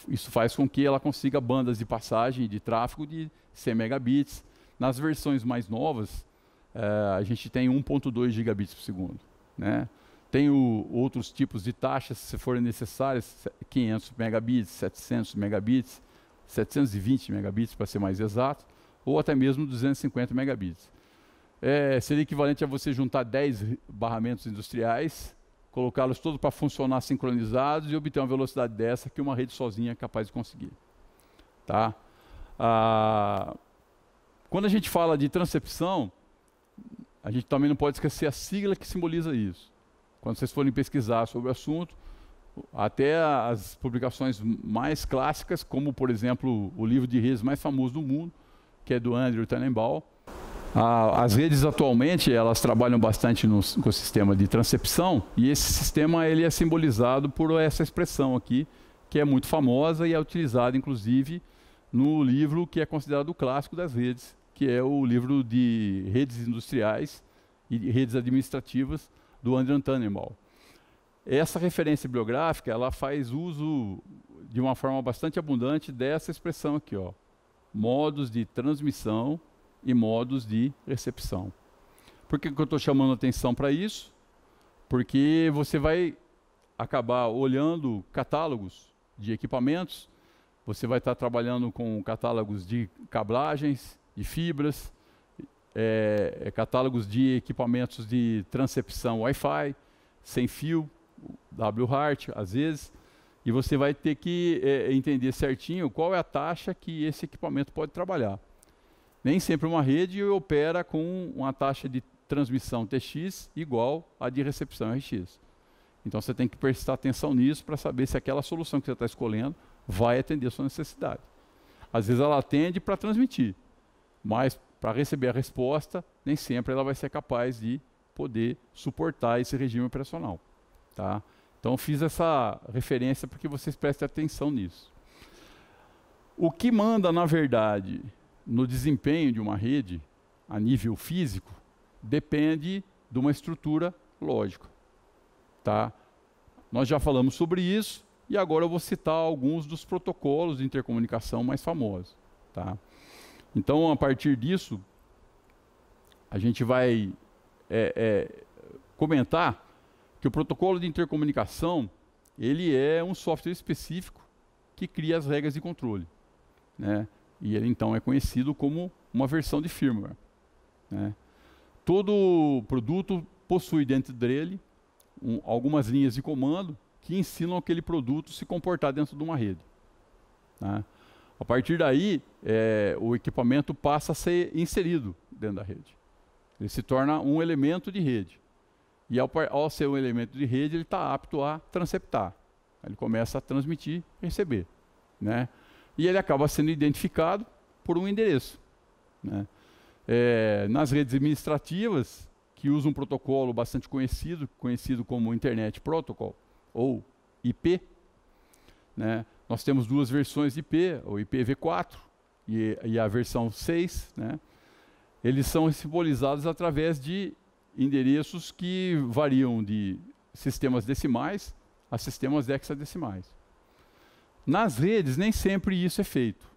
Isso faz com que ela consiga bandas de passagem de tráfego de 100 megabits. Nas versões mais novas, a gente tem 1.2 gigabits por segundo. Né? Tem outros tipos de taxas, se forem necessárias, 500 megabits, 700 megabits, 720 megabits para ser mais exato, ou até mesmo 250 megabits. Seria equivalente a você juntar 10 barramentos industriais, colocá-los todos para funcionar sincronizados e obter uma velocidade dessa que uma rede sozinha é capaz de conseguir. Tá? Quando a gente fala de transcepção, a gente também não pode esquecer a sigla que simboliza isso. Quando vocês forem pesquisar sobre o assunto, até as publicações mais clássicas, como, por exemplo, o livro de redes mais famoso do mundo, que é do Andrew Tannenbaum. As redes atualmente, elas trabalham bastante com o sistema de transcepção, e esse sistema ele é simbolizado por essa expressão aqui, que é muito famosa e é utilizada, inclusive, no livro que é considerado o clássico das redes, que é o livro de redes industriais e redes administrativas, do Andrew Tannenbaum. Essa referência bibliográfica, ela faz uso de uma forma bastante abundante dessa expressão aqui, ó, modos de transmissão e modos de recepção. Por que eu estou chamando a atenção para isso? Porque você vai acabar olhando catálogos de equipamentos, você vai estar trabalhando com catálogos de cablagens, de fibras, catálogos de equipamentos de transcepção Wi-Fi, sem fio, WHART, às vezes, e você vai ter que entender certinho qual é a taxa que esse equipamento pode trabalhar. Nem sempre uma rede opera com uma taxa de transmissão TX igual à de recepção RX. Então você tem que prestar atenção nisso para saber se aquela solução que você está escolhendo vai atender a sua necessidade. Às vezes ela atende para transmitir, mas para receber a resposta, nem sempre ela vai ser capaz de poder suportar esse regime operacional. Tá? Então, fiz essa referência para que vocês prestem atenção nisso. O que manda, na verdade, no desempenho de uma rede, a nível físico, depende de uma estrutura lógica. Tá? Nós já falamos sobre isso, e agora eu vou citar alguns dos protocolos de intercomunicação mais famosos. Tá? Então, a partir disso, a gente vai comentar que o protocolo de intercomunicação, ele é um software específico que cria as regras de controle, né? E ele então é conhecido como uma versão de firmware, né? Todo produto possui dentro dele algumas linhas de comando que ensinam aquele produto a se comportar dentro de uma rede, né? A partir daí, o equipamento passa a ser inserido dentro da rede. Ele se torna um elemento de rede. E ao ser um elemento de rede, ele está apto a transceptar. Ele começa a transmitir e receber, né? E ele acaba sendo identificado por um endereço, né? Nas redes administrativas, que usam um protocolo bastante conhecido como Internet Protocol, ou IP, né? Nós temos duas versões de IP, o IPv4 e a versão 6, né? Eles são simbolizados através de endereços que variam de sistemas decimais a sistemas hexadecimais. Nas redes, nem sempre isso é feito.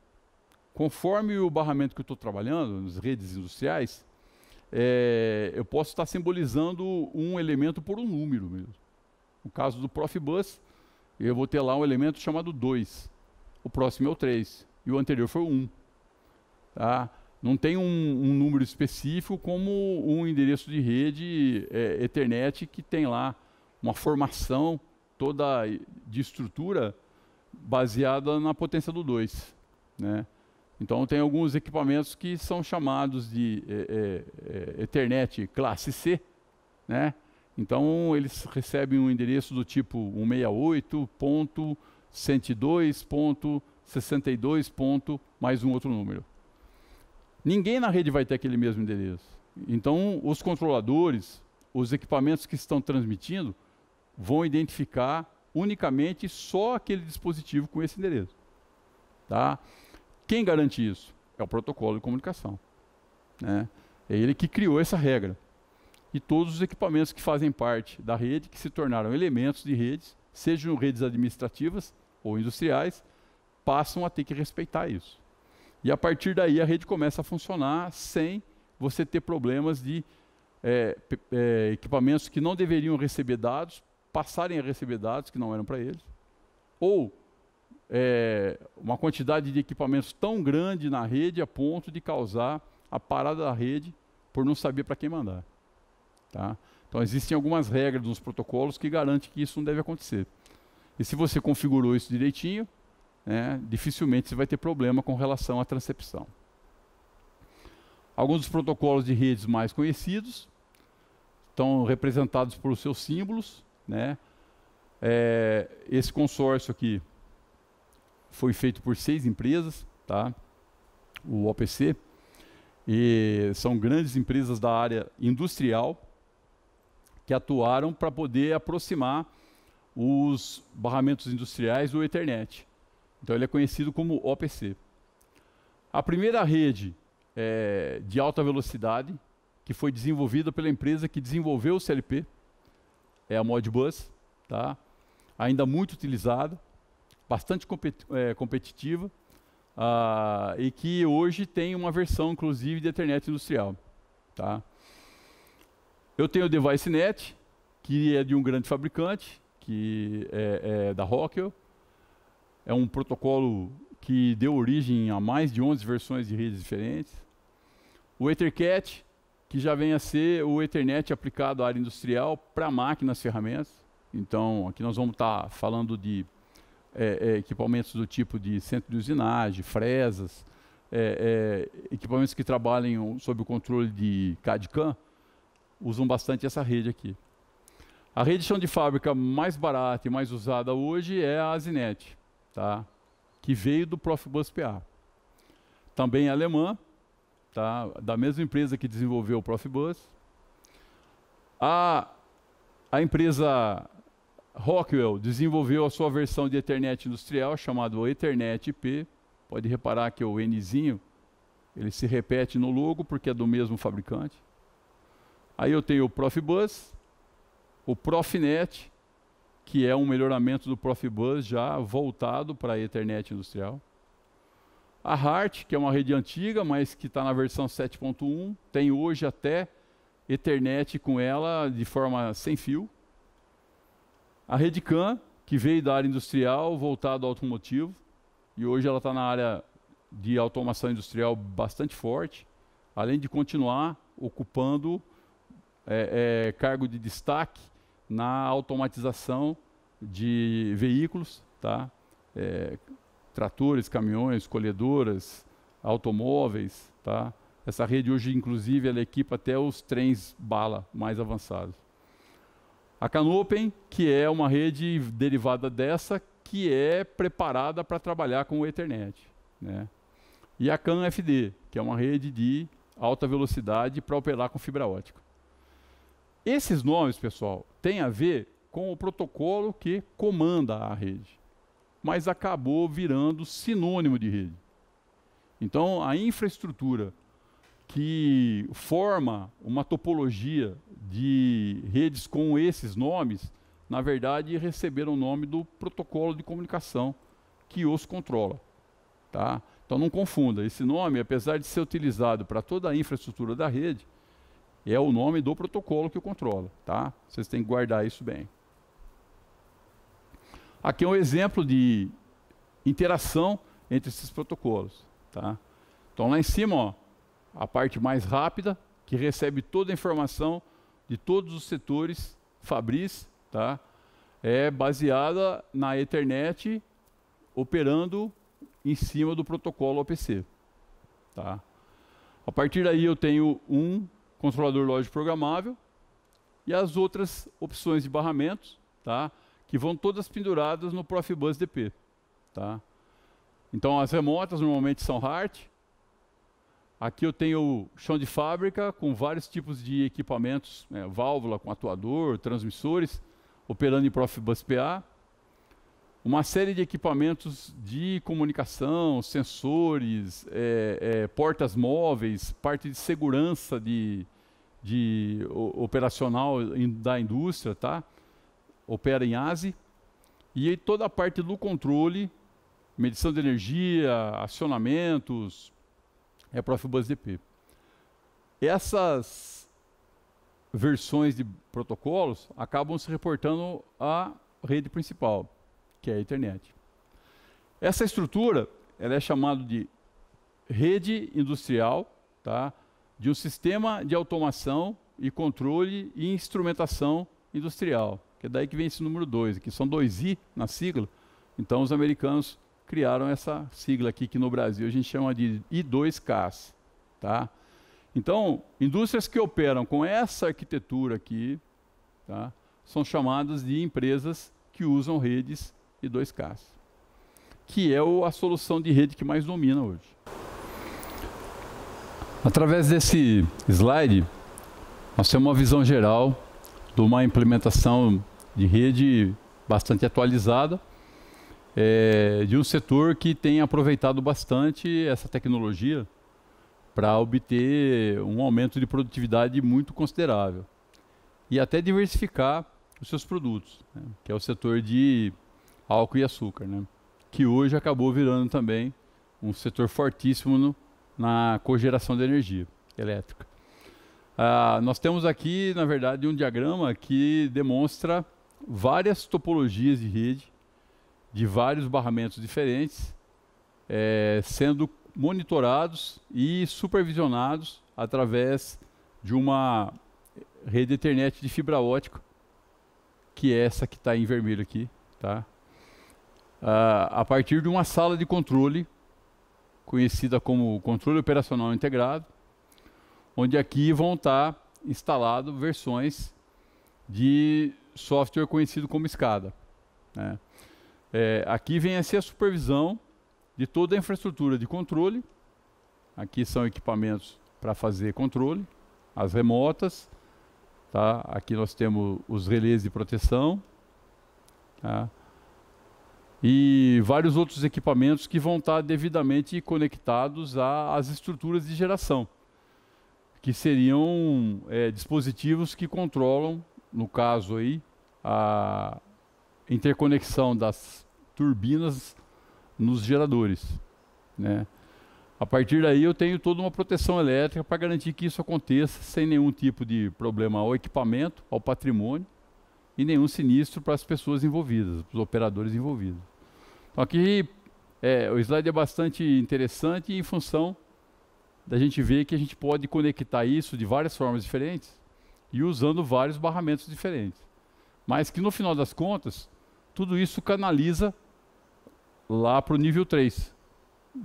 Conforme o barramento que eu estou trabalhando, nas redes industriais, eu posso estar simbolizando um elemento por um número mesmo. No caso do Profibus, eu vou ter lá um elemento chamado 2. O próximo é o 3. E o anterior foi o 1. Tá? Não tem um número específico como um endereço de rede Ethernet que tem lá uma formação toda de estrutura baseada na potência do 2. Né? Então tem alguns equipamentos que são chamados de Ethernet classe C, né? Então eles recebem um endereço do tipo 168.102.62. Mais um outro número. Ninguém na rede vai ter aquele mesmo endereço. Então, os controladores, os equipamentos que estão transmitindo, vão identificar unicamente só aquele dispositivo com esse endereço. Tá? Quem garante isso? É o protocolo de comunicação, né? É ele que criou essa regra. E todos os equipamentos que fazem parte da rede, que se tornaram elementos de redes, sejam redes administrativas ou industriais, passam a ter que respeitar isso. E a partir daí a rede começa a funcionar sem você ter problemas de equipamentos que não deveriam receber dados, passarem a receber dados que não eram para eles, ou uma quantidade de equipamentos tão grande na rede a ponto de causar a parada da rede por não saber para quem mandar. Tá? Então existem algumas regras nos protocolos que garantem que isso não deve acontecer. E se você configurou isso direitinho, dificilmente você vai ter problema com relação à transcepção. Alguns dos protocolos de redes mais conhecidos estão representados por seus símbolos, né? Esse consórcio aqui foi feito por 6 empresas, tá? O OPC, e são grandes empresas da área industrial que atuaram para poder aproximar os barramentos industriais do Ethernet. Então ele é conhecido como OPC. A primeira rede de alta velocidade, que foi desenvolvida pela empresa que desenvolveu o CLP, é a Modbus, tá? Ainda muito utilizada, bastante competitiva, e que hoje tem uma versão, inclusive, de Ethernet industrial. Tá? Eu tenho o DeviceNet, que é de um grande fabricante, que é da Rockwell. É um protocolo que deu origem a mais de 11 versões de redes diferentes. O EtherCAT, que já vem a ser o Ethernet aplicado à área industrial para máquinas, ferramentas. Então, aqui nós vamos estar falando de equipamentos do tipo de centro de usinagem, fresas, equipamentos que trabalham sob o controle de CAD/CAM, usam bastante essa rede aqui. A rede de chão de fábrica mais barata e mais usada hoje é a Asinet, tá? Que veio do Profibus PA. Também é alemã, tá? Da mesma empresa que desenvolveu o Profibus. A empresa Rockwell desenvolveu a sua versão de Ethernet industrial, chamado Ethernet IP. Pode reparar que o Nzinho, ele se repete no logo, porque é do mesmo fabricante. Aí eu tenho o Profibus, o Profinet, que é um melhoramento do Profibus já voltado para a Ethernet industrial. A HART, que é uma rede antiga, mas que está na versão 7.1, tem hoje até Ethernet com ela de forma sem fio. A rede CAN, que veio da área industrial, voltada ao automotivo, e hoje ela está na área de automação industrial bastante forte, além de continuar ocupando cargo de destaque na automatização de veículos, tá? Tratores, caminhões, colhedoras, automóveis, tá? Essa rede hoje, inclusive, ela equipa até os trens bala mais avançados. A Canopen, que é uma rede derivada dessa, que é preparada para trabalhar com o Ethernet, né? E a CAN-FD, que é uma rede de alta velocidade para operar com fibra ótica. Esses nomes, pessoal, têm a ver com o protocolo que comanda a rede, mas acabou virando sinônimo de rede. Então, a infraestrutura que forma uma topologia de redes com esses nomes, na verdade, receberam o nome do protocolo de comunicação que os controla, tá? Então, não confunda. Esse nome, apesar de ser utilizado para toda a infraestrutura da rede, é o nome do protocolo que o controla, tá? Vocês têm que guardar isso bem. Aqui é um exemplo de interação entre esses protocolos, tá? Então, lá em cima, ó, a parte mais rápida, que recebe toda a informação de todos os setores Fabris, tá? É baseada na Ethernet, operando em cima do protocolo OPC, tá? A partir daí eu tenho um controlador lógico programável e as outras opções de barramentos, tá? Que vão todas penduradas no Profibus DP, tá? Então as remotas normalmente são HART. Aqui eu tenho o chão de fábrica com vários tipos de equipamentos, válvula com atuador, transmissores, operando em Profibus PA. Uma série de equipamentos de comunicação, sensores, portas móveis, parte de segurança operacional da indústria, tá? Opera em ASI. E aí toda a parte do controle, medição de energia, acionamentos, é Profibus DP. Essas versões de protocolos acabam se reportando à rede principal, que é a Ethernet. Essa estrutura, ela é chamada de rede industrial, tá? De um sistema de automação e controle e instrumentação industrial, que é daí que vem esse número 2, que são 2I na sigla. Então os americanos criaram essa sigla aqui, que no Brasil a gente chama de I2Ks, tá? Então, indústrias que operam com essa arquitetura aqui, tá? São chamadas de empresas que usam redes I2Ks, que é a solução de rede que mais domina hoje. Através desse slide, nós temos uma visão geral de uma implementação de rede bastante atualizada, de um setor que tem aproveitado bastante essa tecnologia para obter um aumento de produtividade muito considerável e até diversificar os seus produtos, né? Que é o setor de álcool e açúcar, né? Que hoje acabou virando também um setor fortíssimo na cogeração de energia elétrica. Nós temos aqui, na verdade, um diagrama que demonstra várias topologias de rede, de vários barramentos diferentes, sendo monitorados e supervisionados através de uma rede Ethernet de fibra ótica, que é essa que está em vermelho aqui, tá? A partir de uma sala de controle, conhecida como controle operacional integrado, onde aqui vão estar instaladas versões de software conhecido como SCADA, né? Aqui vem a ser a supervisão de toda a infraestrutura de controle. Aqui são equipamentos para fazer controle, as remotas, Tá? Aqui nós temos os relés de proteção, tá? E vários outros equipamentos que vão estar devidamente conectados às estruturas de geração, que seriam dispositivos que controlam, no caso aí, a interconexão das turbinas nos geradores, né? A partir daí eu tenho toda uma proteção elétrica para garantir que isso aconteça sem nenhum tipo de problema ao equipamento, ao patrimônio e nenhum sinistro para as pessoas envolvidas, para os operadores envolvidos. Então aqui o slide é bastante interessante em função da gente ver que a gente pode conectar isso de várias formas diferentes e usando vários barramentos diferentes. Mas que no final das contas, tudo isso canaliza lá para o nível 3,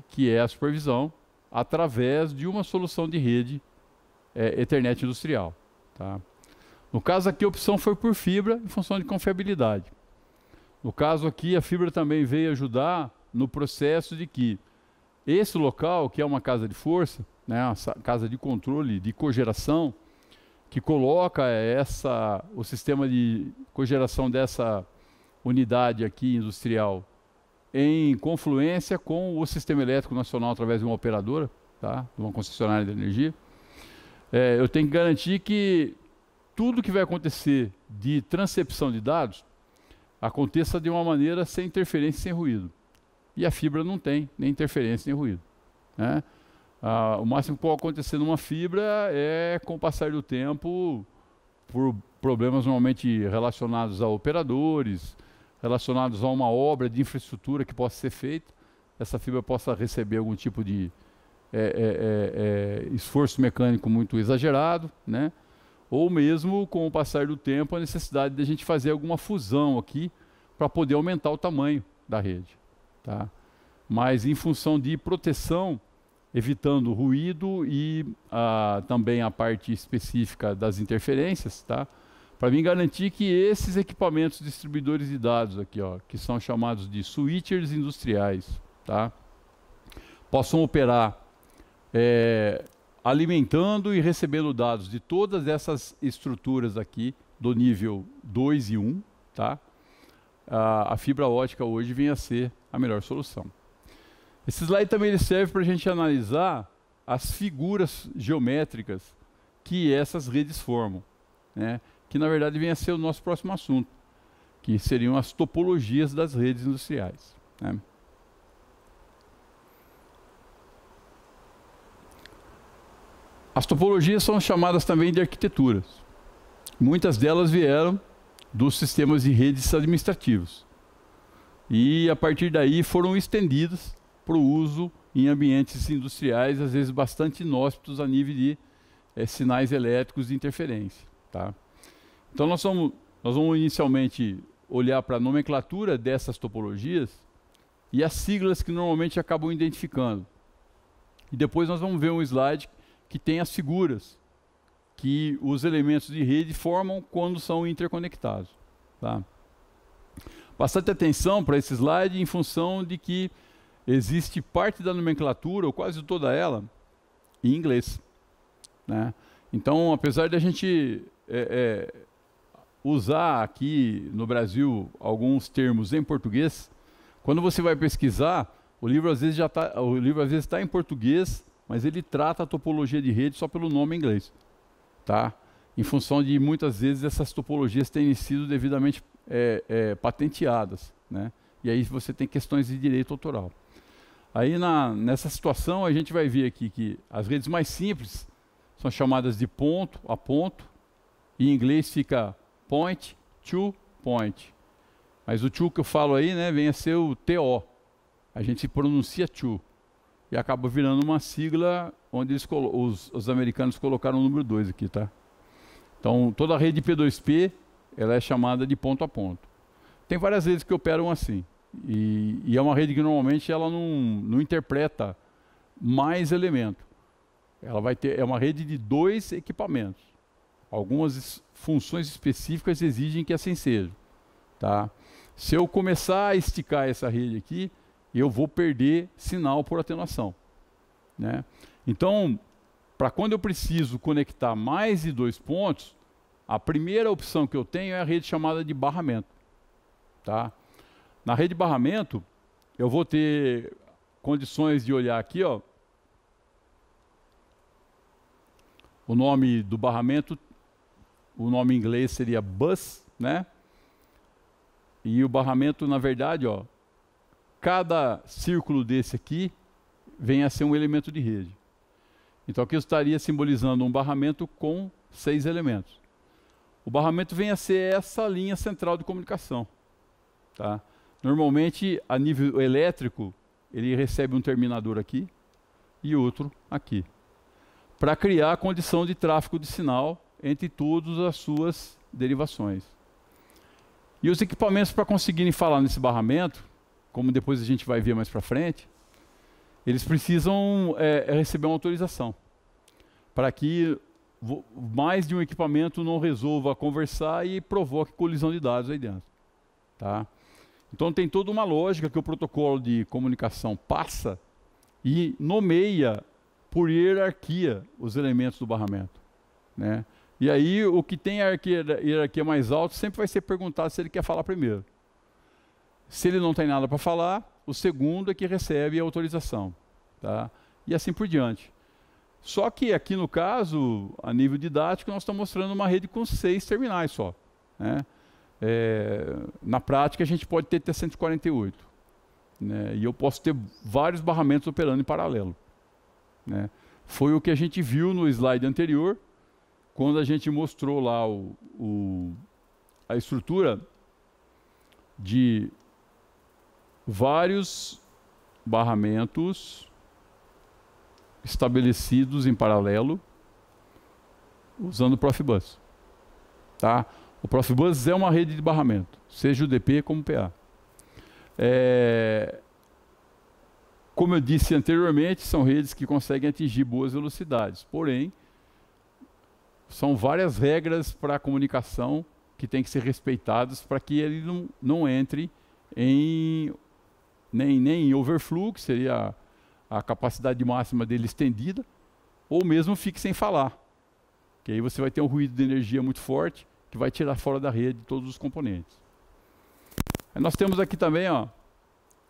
que é a supervisão através de uma solução de rede Ethernet industrial. Tá? No caso aqui a opção foi por fibra em função de confiabilidade. No caso aqui a fibra também veio ajudar no processo de que esse local, que é uma casa de força, né, uma casa de controle de cogeração, que coloca o sistema de cogeração dessa unidade aqui industrial em confluência com o sistema elétrico nacional através de uma operadora, tá? De uma concessionária de energia. Eu tenho que garantir que tudo que vai acontecer de transcepção de dados aconteça de uma maneira sem interferência e sem ruído. E a fibra não tem nem interferência nem ruído, né? O máximo que pode acontecer numa fibra é, com o passar do tempo, por problemas normalmente relacionados a operadores, relacionados a uma obra de infraestrutura que possa ser feita, essa fibra possa receber algum tipo de esforço mecânico muito exagerado, né? Ou mesmo, com o passar do tempo, a necessidade de a gente fazer alguma fusão aqui para poder aumentar o tamanho da rede. Tá? Mas em função de proteção, evitando ruído e também a parte específica das interferências, tá? Para mim garantir que esses equipamentos distribuidores de dados aqui, ó, que são chamados de switchers industriais, tá? Possam operar alimentando e recebendo dados de todas essas estruturas aqui do nível 2 e 1, tá? A fibra ótica hoje vem a ser a melhor solução. Esse slide também ele serve para a gente analisar as figuras geométricas que essas redes formam, né? Que na verdade vem a ser o nosso próximo assunto, que seriam as topologias das redes industriais, né? As topologias são chamadas também de arquiteturas. Muitas delas vieram dos sistemas de redes administrativos. E a partir daí foram estendidas para o uso em ambientes industriais, às vezes bastante inóspitos a nível de sinais elétricos de interferência. Tá? Então nós vamos inicialmente olhar para a nomenclatura dessas topologias e as siglas que normalmente acabam identificando. E depois nós vamos ver um slide que tem as figuras que os elementos de rede formam quando são interconectados. Tá? Bastante atenção para esse slide em função de que existe parte da nomenclatura, ou quase toda ela, em inglês, né? Então, apesar de a gente usar aqui no Brasil alguns termos em português, quando você vai pesquisar, o livro às vezes está em português, mas ele trata a topologia de rede só pelo nome em inglês, tá? Em função de muitas vezes essas topologias terem sido devidamente patenteadas, né? E aí você tem questões de direito autoral. Aí nessa situação a gente vai ver aqui que as redes mais simples são chamadas de ponto a ponto, e em inglês fica point to point. Mas o to que eu falo aí, né, vem a ser o TO. A gente pronuncia to. E acaba virando uma sigla onde os americanos colocaram o número 2 aqui, tá? Então, toda a rede P2P, ela é chamada de ponto a ponto. Tem várias redes que operam assim. E é uma rede que normalmente ela não interpreta mais elemento. Ela vai ter, é uma rede de 2 equipamentos. Algumas funções específicas exigem que assim seja. Tá? Se eu começar a esticar essa rede aqui, eu vou perder sinal por atenuação, né? Então, para quando eu preciso conectar mais de 2 pontos, a primeira opção que eu tenho é a rede chamada de barramento. Tá? Na rede de barramento, eu vou ter condições de olhar aqui, ó, o nome do barramento, o nome em inglês seria bus, né? E o barramento, na verdade, ó, cada círculo desse aqui vem a ser um elemento de rede. Então aqui eu estaria simbolizando um barramento com 6 elementos. O barramento vem a ser essa linha central de comunicação. Tá? Normalmente, a nível elétrico, ele recebe um terminador aqui e outro aqui, para criar a condição de tráfego de sinal entre todas as suas derivações. E os equipamentos para conseguirem falar nesse barramento, como depois a gente vai ver mais para frente, eles precisam receber uma autorização, para que mais de um equipamento não resolva conversar e provoque colisão de dados aí dentro. Tá? Então tem toda uma lógica que o protocolo de comunicação passa e nomeia por hierarquia os elementos do barramento. Né? E aí o que tem a hierarquia mais alta sempre vai ser perguntado se ele quer falar primeiro. Se ele não tem nada para falar, o segundo é que recebe a autorização. Tá? E assim por diante. Só que aqui no caso, a nível didático, nós estamos mostrando uma rede com 6 terminais só. Né? Na prática, a gente pode ter até 148. Né? E eu posso ter vários barramentos operando em paralelo. Né? Foi o que a gente viu no slide anterior, quando a gente mostrou lá a estrutura de vários barramentos estabelecidos em paralelo usando o Profibus. Tá? O Profibus é uma rede de barramento, seja o DP como o PA. Como eu disse anteriormente, são redes que conseguem atingir boas velocidades, porém, são várias regras para a comunicação que têm que ser respeitadas para que ele não entre em nem em overflow, que seria a capacidade máxima dele estendida, ou mesmo fique sem falar. Que aí você vai ter um ruído de energia muito forte, que vai tirar fora da rede todos os componentes. Aí nós temos aqui também ó,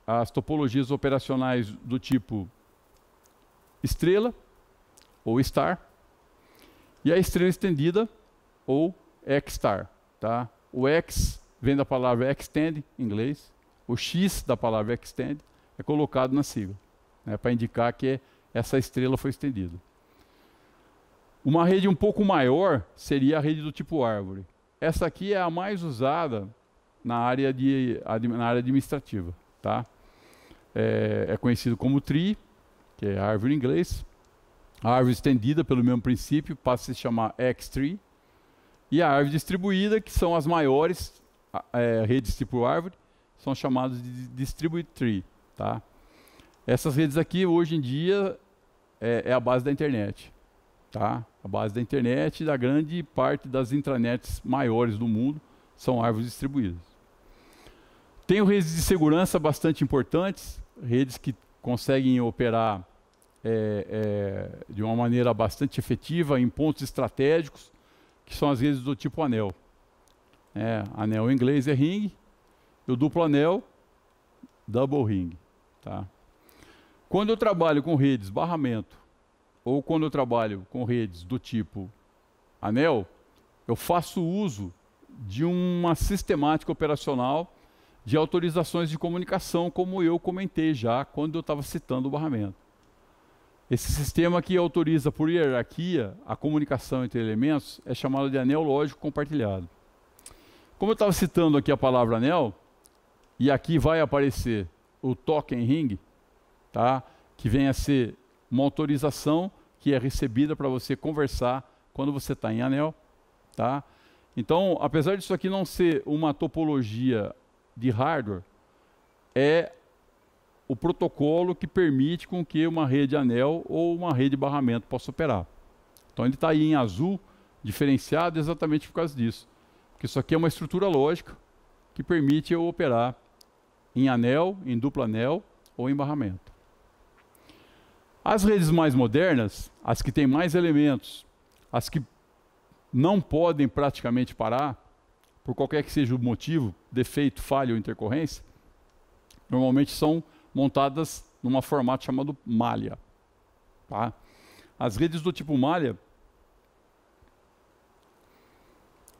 as topologias operacionais do tipo estrela, ou star, e a estrela estendida, ou X-star. Tá? O X vem da palavra extend, em inglês, o X da palavra extend é colocado na sigla, né, para indicar que essa estrela foi estendida. Uma rede um pouco maior seria a rede do tipo árvore. Essa aqui é a mais usada na área administrativa. Tá? É conhecido como tree, que é árvore em inglês. A árvore estendida, pelo mesmo princípio, passa a se chamar X-tree. E a árvore distribuída, que são as maiores redes tipo árvore, são chamadas de distributed tree. Tá? Essas redes aqui, hoje em dia, é a base da internet. Tá? A base da internet e da grande parte das intranets maiores do mundo são árvores distribuídas. Tem redes de segurança bastante importantes, redes que conseguem operar de uma maneira bastante efetiva em pontos estratégicos, que são as redes do tipo anel. Anel em inglês é ring, e o duplo anel, double ring. Tá? Quando eu trabalho com redes barramento, ou quando eu trabalho com redes do tipo anel, eu faço uso de uma sistemática operacional de autorizações de comunicação, como eu comentei já quando eu estava citando o barramento. Esse sistema que autoriza por hierarquia a comunicação entre elementos é chamado de anel lógico compartilhado. Como eu estava citando aqui a palavra anel, e aqui vai aparecer o token ring, tá? Que vem a ser uma autorização que é recebida para você conversar quando você está em anel. Tá? Então, apesar disso aqui não ser uma topologia de hardware, é o protocolo que permite com que uma rede anel ou uma rede de barramento possa operar. Então ele está aí em azul, diferenciado exatamente por causa disso. Porque isso aqui é uma estrutura lógica que permite eu operar em anel, em duplo anel ou em barramento. As redes mais modernas, as que têm mais elementos, as que não podem praticamente parar, por qualquer que seja o motivo, defeito, falha ou intercorrência, normalmente são montadas num formato chamado malha. Tá? As redes do tipo malha,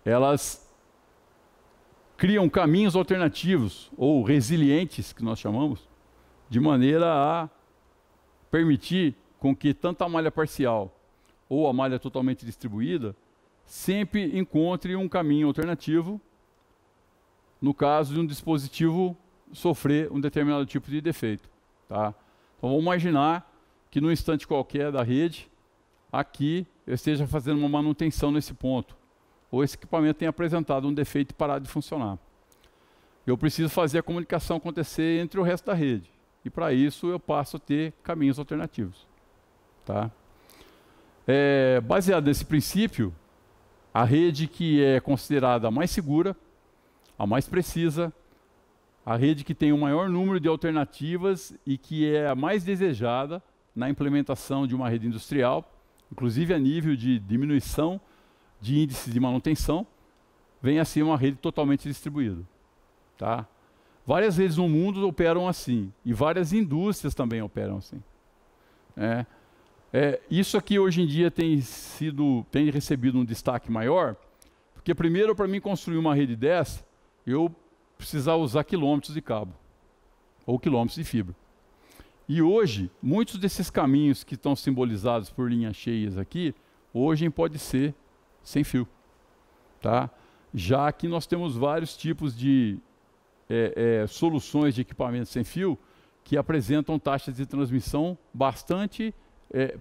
elas criam caminhos alternativos, ou resilientes, que nós chamamos, de maneira a permitir com que tanto a malha parcial ou a malha totalmente distribuída sempre encontre um caminho alternativo no caso de um dispositivo sofrer um determinado tipo de defeito. Tá? Então vamos imaginar que num instante qualquer da rede, aqui eu esteja fazendo uma manutenção nesse ponto, ou esse equipamento tenha apresentado um defeito e parado de funcionar. Eu preciso fazer a comunicação acontecer entre o resto da rede. E para isso eu passo a ter caminhos alternativos. Tá? Baseado nesse princípio, a rede que é considerada a mais segura, a mais precisa, a rede que tem o maior número de alternativas e que é a mais desejada na implementação de uma rede industrial, inclusive a nível de diminuição de índices de manutenção, vem a ser uma rede totalmente distribuída. Tá? Várias redes no mundo operam assim, e várias indústrias também operam assim. Isso aqui hoje em dia tem recebido um destaque maior, porque primeiro, para mim construir uma rede dessa, eu precisava usar quilômetros de cabo, ou quilômetros de fibra. E hoje, muitos desses caminhos que estão simbolizados por linhas cheias aqui, hoje pode ser sem fio. Tá? Já que nós temos vários tipos de soluções de equipamentos sem fio que apresentam taxas de transmissão bastante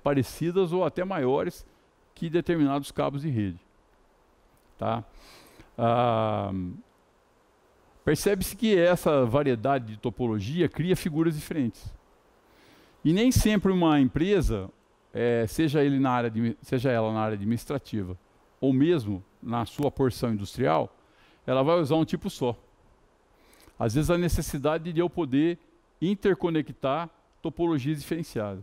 parecidas ou até maiores que determinados cabos de rede. Tá? Percebe-se que essa variedade de topologia cria figuras diferentes. E nem sempre uma empresa, seja ela na área administrativa ou mesmo na sua porção industrial, ela vai usar um tipo só. Às vezes a necessidade de eu poder interconectar topologias diferenciadas.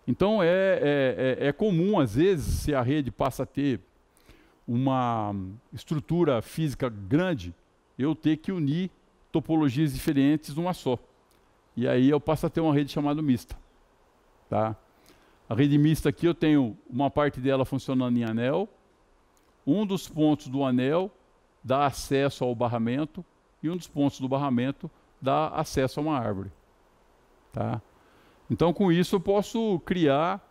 Então é comum, às vezes, se a rede passa a ter uma estrutura física grande, eu ter que unir topologias diferentes numa só. E aí eu passo a ter uma rede chamada mista. Tá? A rede mista aqui eu tenho uma parte dela funcionando em anel, um dos pontos do anel dá acesso ao barramento e um dos pontos do barramento dá acesso a uma árvore. Tá? Então com isso eu posso criar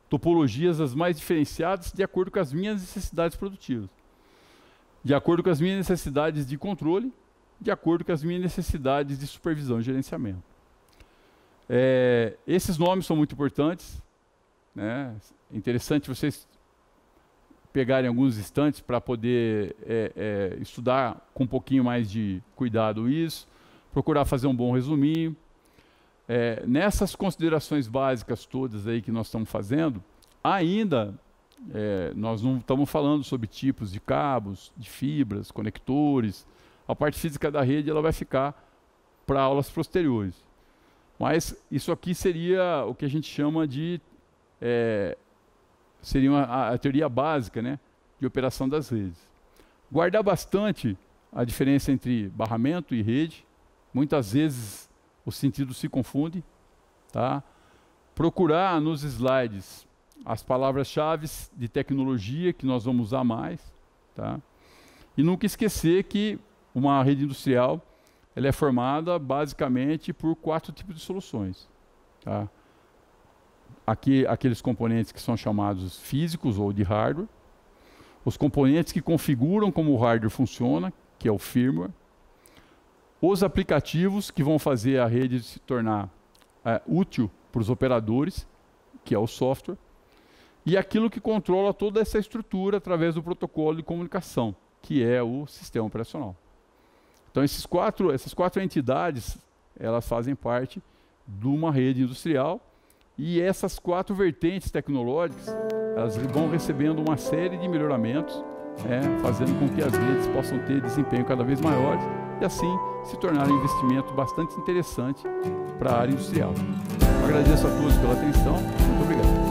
topologias as mais diferenciadas de acordo com as minhas necessidades produtivas, de acordo com as minhas necessidades de controle, de acordo com as minhas necessidades de supervisão e gerenciamento. Esses nomes são muito importantes. Né? É interessante vocês pegarem alguns instantes para poder estudar com um pouquinho mais de cuidado isso, procurar fazer um bom resuminho. Nessas considerações básicas todas aí que nós estamos fazendo, ainda nós não estamos falando sobre tipos de cabos, de fibras, conectores. A parte física da rede ela vai ficar para aulas posteriores. Mas isso aqui seria o que a gente chama de seria a teoria básica, né, de operação das redes. Guardar bastante a diferença entre barramento e rede. Muitas vezes o sentido se confunde. Tá? Procurar nos slides as palavras-chave de tecnologia que nós vamos usar mais. Tá? E nunca esquecer que uma rede industrial ela é formada basicamente por 4 tipos de soluções. Tá? Aqui, aqueles componentes que são chamados físicos ou de hardware, os componentes que configuram como o hardware funciona, que é o firmware, os aplicativos que vão fazer a rede se tornar útil para os operadores, que é o software, e aquilo que controla toda essa estrutura através do protocolo de comunicação, que é o sistema operacional. Então essas quatro entidades, elas fazem parte de uma rede industrial, e essas 4 vertentes tecnológicas, elas vão recebendo uma série de melhoramentos, fazendo com que as redes possam ter desempenho cada vez maiores e assim se tornar um investimento bastante interessante para a área industrial. Eu agradeço a todos pela atenção. Muito obrigado.